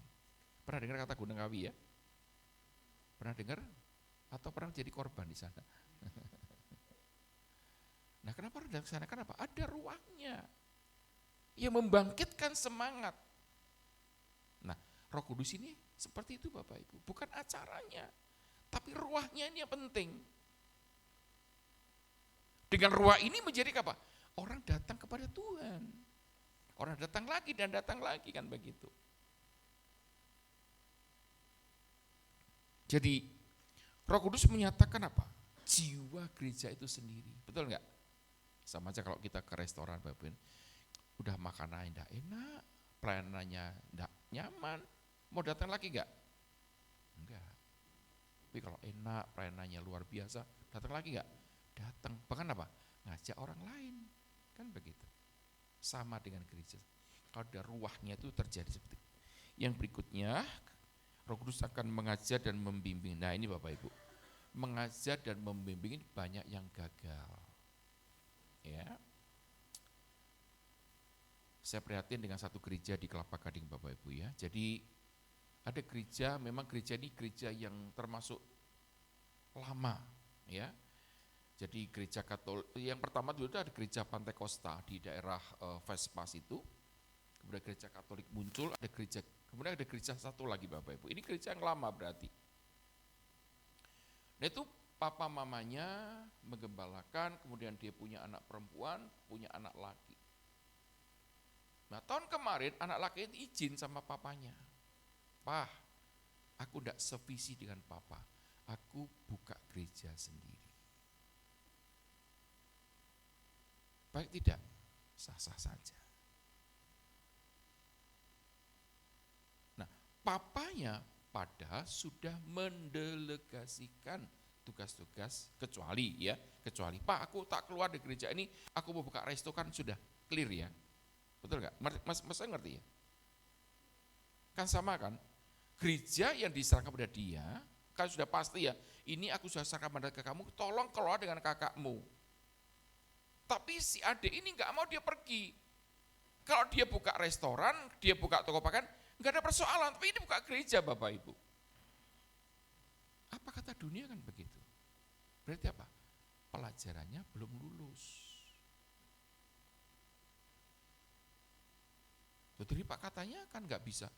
Pernah dengar kata Gunung Kawi ya? Pernah dengar? Atau pernah jadi korban di sana? Nah, kenapa harus sana? Kenapa? Ada ruangnya yang membangkitkan semangat. Nah, Roh Kudus ini seperti itu Bapak Ibu, bukan acaranya, tapi ruangnya ini yang penting. Dengan ruah ini menjadi apa? Orang datang kepada Tuhan. Orang datang lagi dan datang lagi kan begitu. Jadi Roh Kudus menyatakan apa? Jiwa gereja itu sendiri. Betul enggak? Sama aja kalau kita ke restoran Bapak, udah makanannya enggak enak, pelayanannya enggak nyaman, mau datang lagi enggak? Enggak. Tapi kalau enak, pelayanannya luar biasa, datang lagi enggak? Datang. Bahkan apa? Ngajak orang lain. Kan begitu. Sama dengan gereja. Kalau ada ruahnya itu terjadi seperti itu. Yang berikutnya, Roh Kudus akan mengajar dan membimbing. Nah ini Bapak Ibu, mengajar dan membimbing ini banyak yang gagal. Ya, saya prihatin dengan satu gereja di Kelapa Gading Bapak Ibu ya. Jadi ada gereja, memang gereja ini gereja yang termasuk lama ya. Jadi gereja Katolik, yang pertama dulu itu ada gereja Pantai Costa di daerah Vespas itu. Kemudian gereja Katolik muncul, kemudian ada gereja satu lagi Bapak Ibu. Ini gereja yang lama berarti. Nah itu papa mamanya menggembalakan, kemudian dia punya anak perempuan, punya anak laki. Nah tahun kemarin anak laki itu izin sama papanya. Pak, aku tidak sevisi dengan papa, aku buka gereja sendiri. Baik tidak? Sah-sah saja. Nah, papanya padahal sudah mendelegasikan tugas-tugas kecuali Pak aku tak keluar dari gereja ini, aku mau buka resto kan sudah clear ya. Betul enggak? Mas ngerti ya? Kan sama kan? Gereja yang diserahkan pada dia, kan sudah pasti ya, ini aku sudah serahkan pada ke kamu, tolong kelola dengan kakakmu. Tapi si adik ini enggak mau, dia pergi. Kalau dia buka restoran, dia buka toko pakaian, enggak ada persoalan, tapi ini buka gereja Bapak Ibu. Apa kata dunia kan begitu. Berarti apa? Pelajarannya belum lulus. Jadi Pak katanya kan enggak bisa.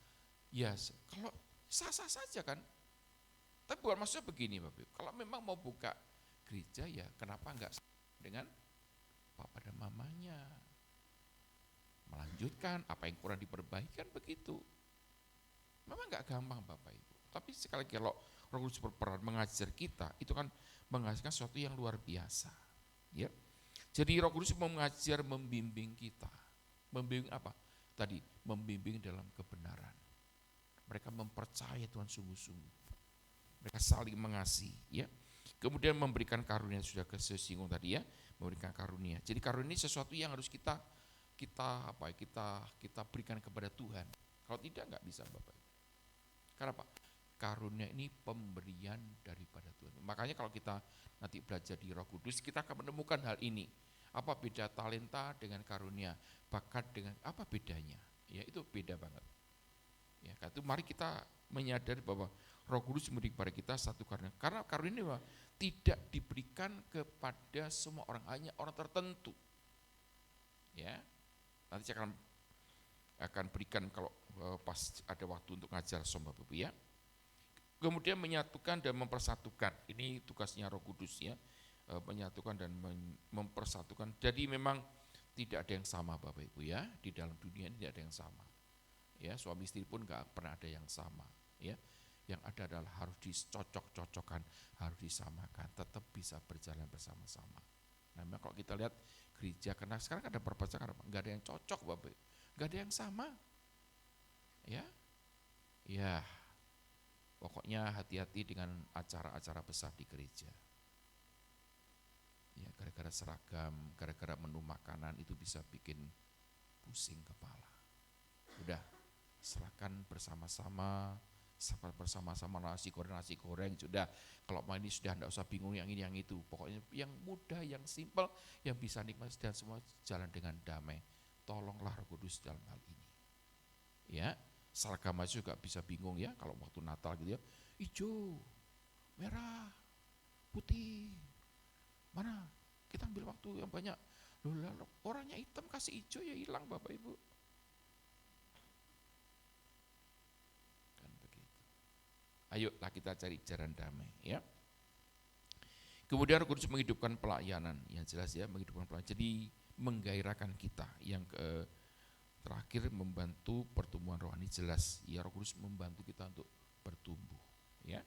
Ya kalau sah-sah saja kan. Tapi bukan maksudnya begini Bapak Ibu. Kalau memang mau buka gereja ya kenapa enggak dengan papa dan mamanya. Melanjutkan apa yang kurang diperbaikan begitu. Memang enggak gampang Bapak Ibu. Tapi sekali lagi kalau Roh Kudus berperan mengajar kita, itu kan menghasilkan sesuatu yang luar biasa. Ya. Jadi Roh Kudus mengajar, membimbing kita. Membimbing apa? Tadi, membimbing dalam kebenaran. Mereka mempercayai Tuhan sungguh-sungguh. Mereka saling mengasihi. Ya. Kemudian memberikan karunia, sudah kesinggung tadi ya, memberikan karunia. Jadi karunia ini sesuatu yang harus kita berikan kepada Tuhan. Kalau tidak enggak bisa Bapak. Karena apa? Karunia ini pemberian daripada Tuhan. Makanya kalau kita nanti belajar di Roh Kudus, kita akan menemukan hal ini. Apa beda talenta dengan karunia? Bakat dengan apa bedanya? Ya itu beda banget. Ya, itu mari kita menyadari bahwa Roh Kudus memberi kepada kita satu karunia. Karena karunia ini tidak diberikan kepada semua orang, hanya orang tertentu. Ya, nanti saya akan berikan kalau pas ada waktu untuk ngajar sama Bapak Ibu ya. Kemudian menyatukan dan mempersatukan. Ini tugasnya Roh Kudus ya. Menyatukan dan mempersatukan. Jadi memang tidak ada yang sama Bapak Ibu ya. Di dalam dunia ini tidak ada yang sama. Ya, suami istri pun enggak pernah ada yang sama ya. Yang ada adalah harus dicocok-cocokkan, harus disamakan, tetap bisa berjalan bersama-sama. Nah, memang kalau kita lihat gereja, karena sekarang ada perpecahan, enggak ada yang cocok Bapak Ibu. Enggak ada yang sama. Ya. Ya. Pokoknya hati-hati dengan acara-acara besar di gereja. Ya, gara-gara seragam, gara-gara menu makanan itu bisa bikin pusing kepala. Udah, serahkan bersama-sama nasi goreng sudah. Kalau mau ini sudah enggak usah bingung yang ini yang itu. Pokoknya yang mudah, yang simpel, yang bisa nikmat dan semua jalan dengan damai. Tolonglah Roh Kudus dalam hal ini. Ya. Seragam aja juga bisa bingung ya kalau waktu Natal gitu ya. Hijau, merah, putih. Mana? Kita ambil waktu yang banyak. Loh, orangnya hitam kasih hijau ya hilang Bapak Ibu. Kan begitu. Ayolah kita cari jalan damai ya. Kemudian Roh Kudus menghidupkan pelayanan, yang jelas ya, menghidupkan pelayanan. Jadi menggairahkan kita. Yang terakhir membantu pertumbuhan rohani, jelas ya, Roh Kudus membantu kita untuk bertumbuh, ya.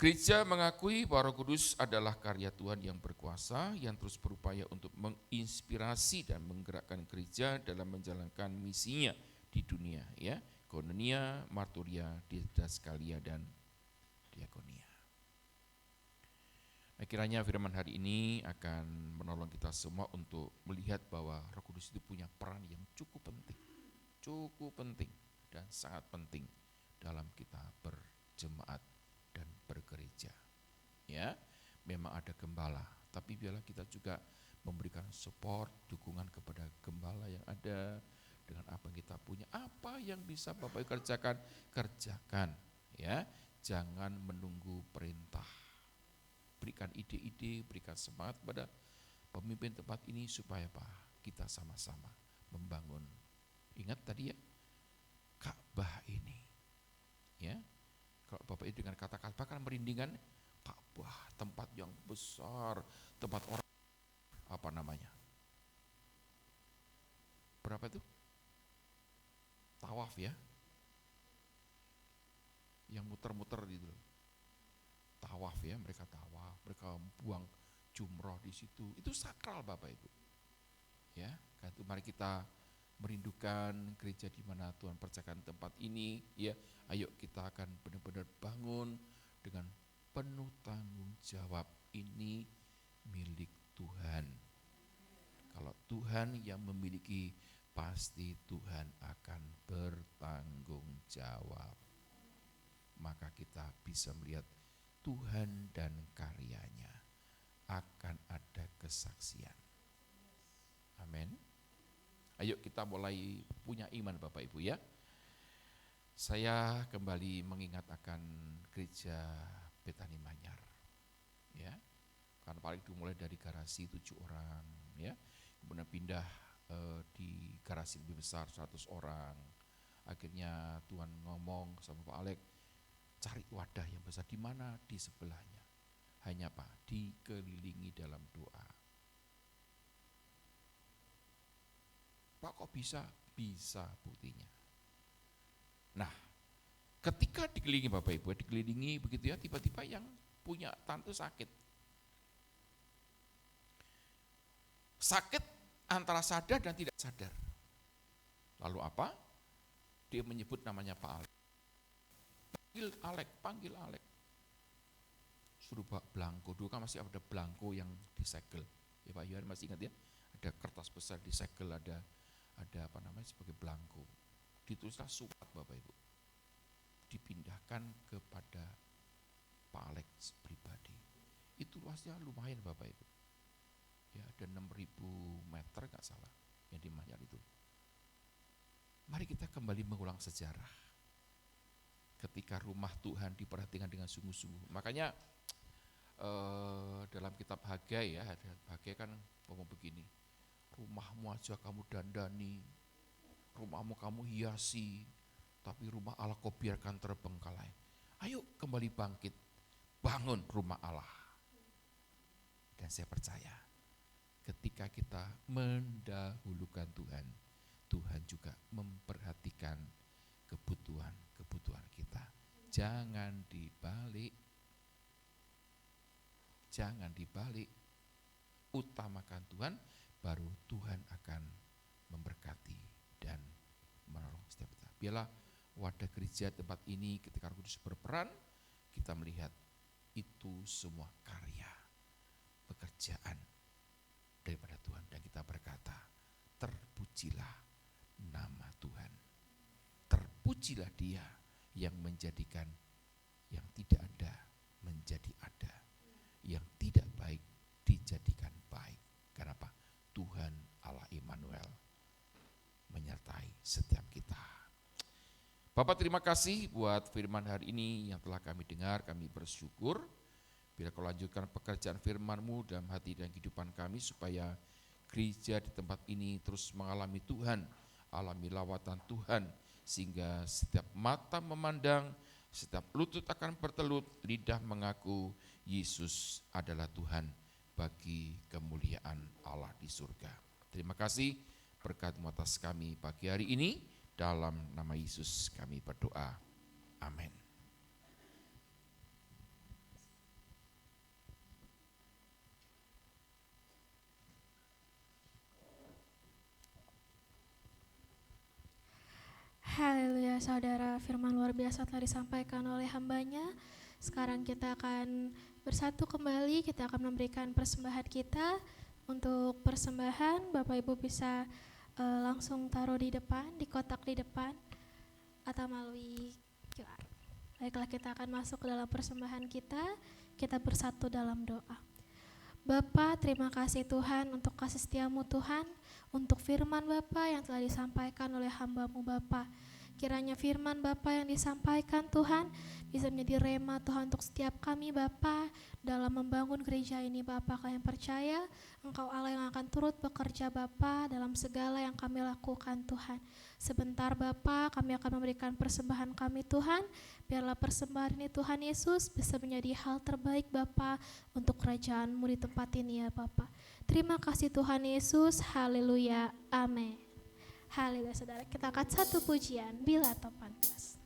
Gereja mengakui bahwa Roh Kudus adalah karya Tuhan yang berkuasa yang terus berupaya untuk menginspirasi dan menggerakkan gereja dalam menjalankan misinya di dunia, ya. Koinonia, marturia, didaskalia, dan diakonia. Nah, kiranya firman hari ini akan menolong kita semua untuk melihat bahwa Roh Kudus itu punya peran yang cukup penting dan sangat penting dalam kita berjemaat dan bergereja. Ya, memang ada gembala, tapi biarlah kita juga memberikan support, dukungan kepada gembala yang ada dengan apa yang kita punya. Apa yang bisa Bapak kerjakan, kerjakan, ya. Jangan menunggu perintah. Berikan ide-ide, berikan semangat kepada pemimpin tempat ini supaya apa? Kita sama-sama membangun. Ingat tadi ya, Ka'bah ini. Ya. Kalau Bapak itu dengan kata-kata kan merindingan, Ka'bah, tempat yang besar, tempat orang apa namanya? Berapa itu? Tawaf ya. Yang muter-muter gitu. Tawaf ya, mereka tawaf, mereka buang jumroh di situ. Itu sakral Bapak Ibu. Ya, kan itu mari kita merindukan gereja di mana Tuhan percayakan tempat ini, ya. Ayo kita akan benar-benar bangun dengan penuh tanggung jawab. Ini milik Tuhan. Kalau Tuhan yang memiliki, pasti Tuhan akan bertanggung jawab. Maka kita bisa melihat Tuhan dan karyanya, akan ada kesaksian. Amin. Ayo kita mulai punya iman Bapak Ibu ya. Saya kembali mengingat akan gereja Betani Manyar. Ya. Karena paling dimulai dari garasi 7 orang ya. Kemudian pindah di garasi lebih besar 100 orang. Akhirnya Tuhan ngomong sama Pak Alek, cari wadah yang besar. Di mana? Di sebelahnya. Hanya Pak, dikelilingi dalam doa. Pak kok bisa? Bisa buktinya. Nah, ketika dikelilingi Bapak Ibu, dikelilingi begitu ya, tiba-tiba yang punya tante sakit. Sakit antara sadar dan tidak sadar. Lalu apa? Dia menyebut namanya Pak Alek. Panggil Alek. Suruh bawa belangko, dulu kan masih ada belangko yang disegel. Ya Pak Yohan masih ingat ya? Ada kertas besar disegel, ada apa namanya sebagai belangko. Ditulislah surat Bapak Ibu. Dipindahkan kepada Pak Alek pribadi. Itu luasnya lumayan Bapak Ibu. Ya, ada 6.000 meter nggak salah yang di Manyar itu. Mari kita kembali mengulang sejarah. Ketika rumah Tuhan diperhatikan dengan sungguh-sungguh. Makanya dalam kitab Hagai ya, Hagai kan ngomong begini, rumahmu aja kamu dandani, rumahmu kamu hiasi, tapi rumah Allah kau biarkan terbengkalai. Ayo kembali bangkit, bangun rumah Allah. Dan saya percaya, ketika kita mendahulukan Tuhan, Tuhan juga memperhatikan kebutuhan kita. Jangan dibalik, utamakan Tuhan, baru Tuhan akan memberkati dan menolong setiap kita. Biarlah wadah gereja tempat ini ketika Roh Kudus berperan, kita melihat itu semua karya, pekerjaan daripada Tuhan. Dan kita berkata, terpujilah nama Tuhan. Terpujilah Dia yang menjadikan yang tidak ada menjadi ada, yang tidak baik dijadikan baik. Kenapa? Tuhan Allah Immanuel menyertai setiap kita. Bapak terima kasih buat firman hari ini yang telah kami dengar, kami bersyukur. Bila Kau lanjutkan pekerjaan firman-Mu dalam hati dan kehidupan kami, supaya gereja di tempat ini terus mengalami Tuhan, alami lawatan Tuhan, sehingga setiap mata memandang, Setiap lutut akan bertelut, lidah mengaku Yesus adalah Tuhan bagi kemuliaan Allah di surga. Terima kasih berkat atas kami pagi hari ini. Dalam nama Yesus kami berdoa. Amin. Haleluya saudara, firman luar biasa telah disampaikan oleh hambanya. Sekarang kita akan bersatu kembali, kita akan memberikan persembahan kita. Untuk persembahan Bapak Ibu bisa langsung taruh di depan, di kotak di depan, atau melalui QR. Baiklah, kita akan masuk ke dalam persembahan kita bersatu dalam doa. Bapa, terima kasih Tuhan untuk kasih setiamu Tuhan, untuk firman Bapa yang telah disampaikan oleh hamba-Mu Bapa. Kiranya firman Bapa yang disampaikan Tuhan bisa menjadi rema Tuhan untuk setiap kami Bapa dalam membangun gereja ini Bapa. Kami percaya Engkau Allah yang akan turut bekerja Bapa dalam segala yang kami lakukan Tuhan. Sebentar Bapa, kami akan memberikan persembahan kami Tuhan. Biarlah persembahan ini Tuhan Yesus bisa menjadi hal terbaik Bapa untuk kerajaan-Mu di tempat ini ya Bapa. Terima kasih Tuhan Yesus, haleluya, amin. Haleluya saudara, kita akan satu pujian, Bila Topan Keras.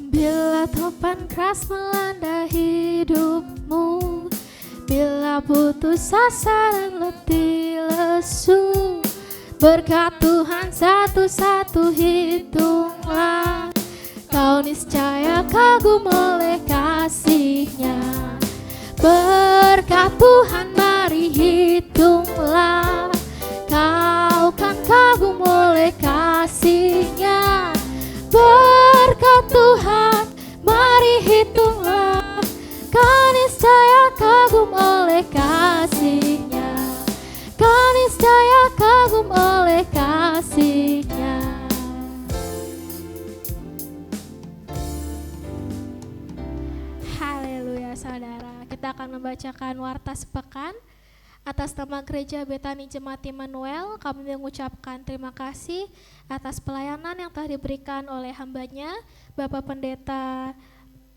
Bila topan keras melanda hidupmu, bila putus asa dan letih lesu, berkat Tuhan satu-satu hitunglah, kau niscaya kagum oleh kasih-Nya. Berkat Tuhan mari hitunglah, kau kan kagum oleh kasih-Nya. Berkat Tuhan mari hitunglah, kau niscaya kagum oleh kasih-Nya. Kau niscaya kagum oleh kasih-Nya. Haleluya saudara, kita akan membacakan warta sepekan. Atas nama Gereja Betani Jemaat Immanuel, kami mengucapkan terima kasih atas pelayanan yang telah diberikan oleh hambanya, Bapak Pendeta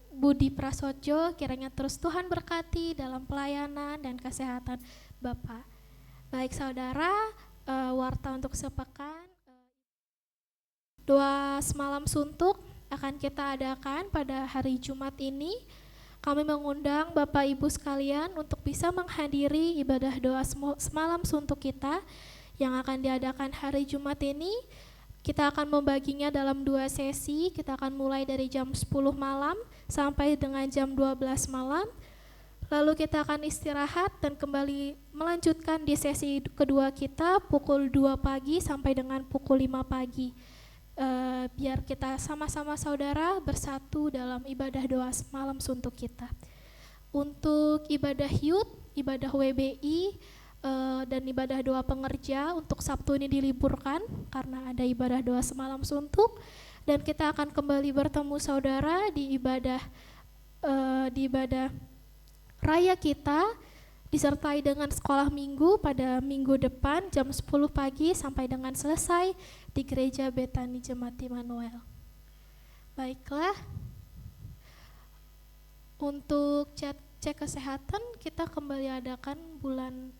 Budi Prasojo. Kiranya terus Tuhan berkati dalam pelayanan dan kesehatan Bapak. Baik saudara, warta untuk sepekan, doa semalam suntuk akan kita adakan pada hari Jumat ini. Kami mengundang Bapak Ibu sekalian untuk bisa menghadiri ibadah doa semalam suntuk kita yang akan diadakan hari Jumat ini. Kita akan membaginya dalam 2 sesi. Kita akan mulai dari jam 10 malam sampai dengan jam 12 malam. Lalu kita akan istirahat dan kembali melanjutkan di sesi kedua kita pukul 2 pagi sampai dengan pukul 5 pagi. Biar kita sama-sama saudara bersatu dalam ibadah doa malam suntuk kita. Untuk ibadah youth, ibadah WBI, dan ibadah doa pengerja untuk Sabtu ini diliburkan karena ada ibadah doa semalam suntuk, dan kita akan kembali bertemu saudara di ibadah raya kita disertai dengan sekolah minggu pada minggu depan jam 10 pagi sampai dengan selesai di Gereja Betani Jemaat Immanuel. Baiklah, untuk cek kesehatan kita kembali adakan bulan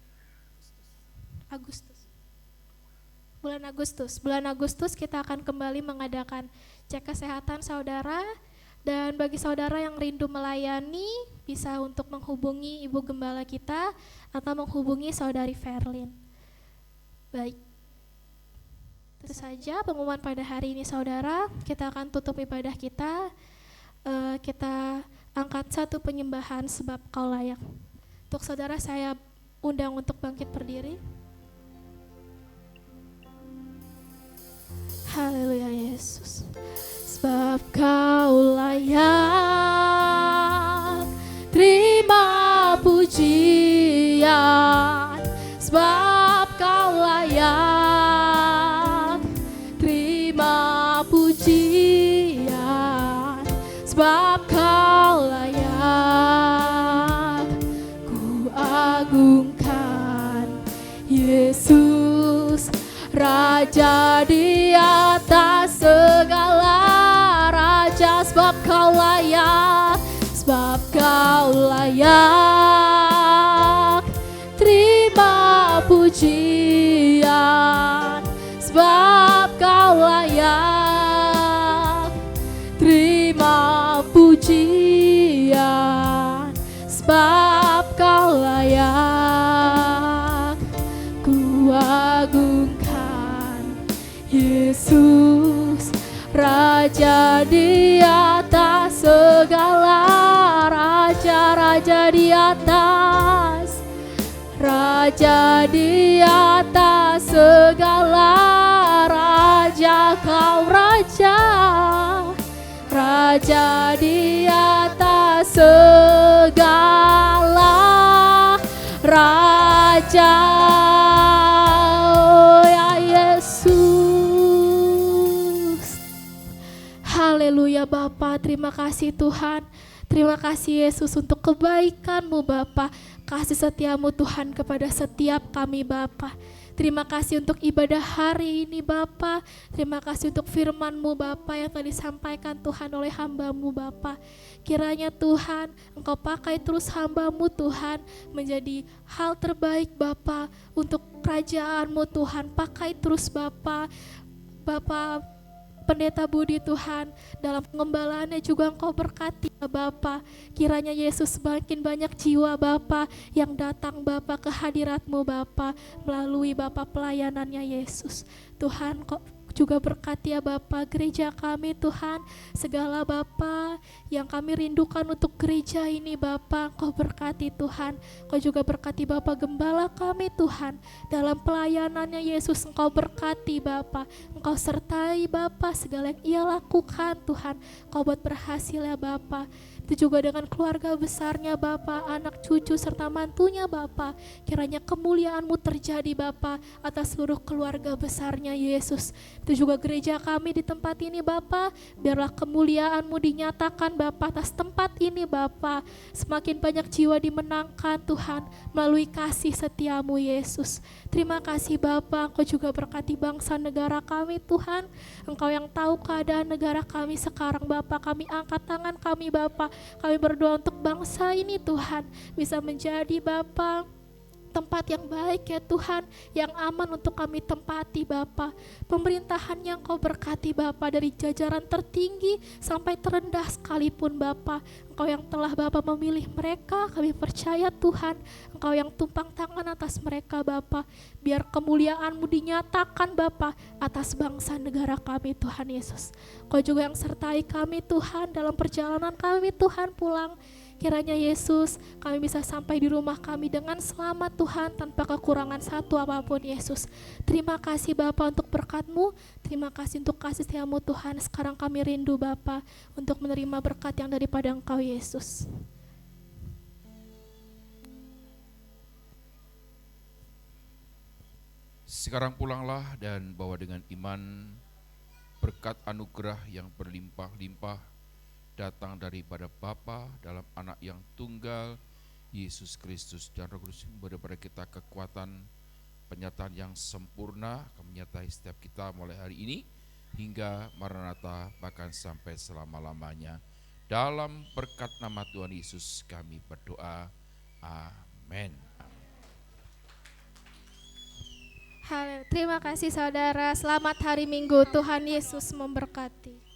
Agustus. Bulan Agustus kita akan kembali mengadakan cek kesehatan saudara. Dan bagi saudara yang rindu melayani, bisa untuk menghubungi Ibu Gembala kita atau menghubungi Saudari Verlin. Baik, itu saja pengumuman pada hari ini saudara. Kita akan tutup ibadah kita. Kita angkat satu penyembahan sebab Kau layak. Untuk saudara saya undang untuk bangkit berdiri. Haleluya Yesus. Sebab Kau layak terima pujian, sebab Kau layak sebab Kau layak ku agungkan. Yesus, Raja di atas segala raja, sebab Kau layak, sebab Kau layak terima pujian, sebab Kau layak terima pujian, sebab Kau layak ku agungkan. Yesus, Raja di atas segala raja, Raja di atas, Raja di atas segala raja. Kau Raja, Raja di atas segala raja. Oh ya Yesus. Haleluya Bapa, terima kasih Tuhan. Terima kasih Yesus untuk kebaikan-Mu Bapa, kasih setia-Mu Tuhan kepada setiap kami Bapa. Terima kasih untuk ibadah hari ini Bapa. Terima kasih untuk firman-Mu Bapa yang telah disampaikan Tuhan oleh hamba-Mu Bapa. Kiranya Tuhan Engkau pakai terus hamba-Mu Tuhan menjadi hal terbaik Bapa untuk kerajaan-Mu Tuhan. Pakai terus Bapa. Pendeta Budi Tuhan, dalam pengembalaannya juga Engkau berkati ya Bapa. Kiranya Yesus makin banyak jiwa Bapa yang datang Bapa ke hadirat-Mu Bapa melalui Bapa pelayanannya Yesus. Tuhan Kau juga berkati ya Bapa gereja kami Tuhan, segala Bapa yang kami rindukan untuk gereja ini Bapa, Kau berkati Tuhan. Kau juga berkati Bapa gembala kami Tuhan, dalam pelayanannya Yesus Engkau berkati Bapa, Engkau sertai Bapa segala yang ia lakukan Tuhan, Kau buat berhasil ya Bapa. Itu juga dengan keluarga besarnya Bapa, anak cucu serta mantunya Bapa. Kiranya kemuliaan-Mu terjadi Bapa atas seluruh keluarga besarnya Yesus. Itu juga gereja kami di tempat ini Bapa, biarlah kemuliaan-Mu dinyatakan Bapa atas tempat ini Bapa. Semakin banyak jiwa dimenangkan Tuhan melalui kasih setia-Mu Yesus. Terima kasih Bapa, Engkau juga berkati bangsa negara kami Tuhan. Engkau yang tahu keadaan negara kami sekarang Bapa. Kami angkat tangan kami Bapa, kami berdoa untuk bangsa ini Tuhan bisa menjadi Bapa tempat yang baik ya Tuhan, yang aman untuk kami tempati Bapa. Pemerintahan yang Kau berkati Bapa, dari jajaran tertinggi sampai terendah sekalipun Bapa. Engkau yang telah Bapa memilih mereka, kami percaya Tuhan Engkau yang tumpang tangan atas mereka Bapa. Biar kemuliaan-Mu dinyatakan Bapa atas bangsa negara kami Tuhan Yesus. Kau juga yang sertai kami Tuhan dalam perjalanan kami Tuhan pulang. Kiranya Yesus kami bisa sampai di rumah kami dengan selamat Tuhan, tanpa kekurangan satu apapun Yesus. Terima kasih Bapa untuk berkat-Mu, terima kasih untuk kasih setia-Mu Tuhan. Sekarang kami rindu Bapa untuk menerima berkat yang daripada Engkau Yesus. Sekarang pulanglah dan bawa dengan iman berkat anugerah yang berlimpah-limpah datang daripada Bapa dalam Anak yang tunggal Yesus Kristus, dan Roh Kudus memberi kepada kita kekuatan penyataan yang sempurna akan menyertai setiap kita mulai hari ini hingga Maranatha, bahkan sampai selama-lamanya. Dalam berkat nama Tuhan Yesus kami berdoa. Amin. Terima kasih saudara, selamat hari Minggu, Tuhan Yesus memberkati.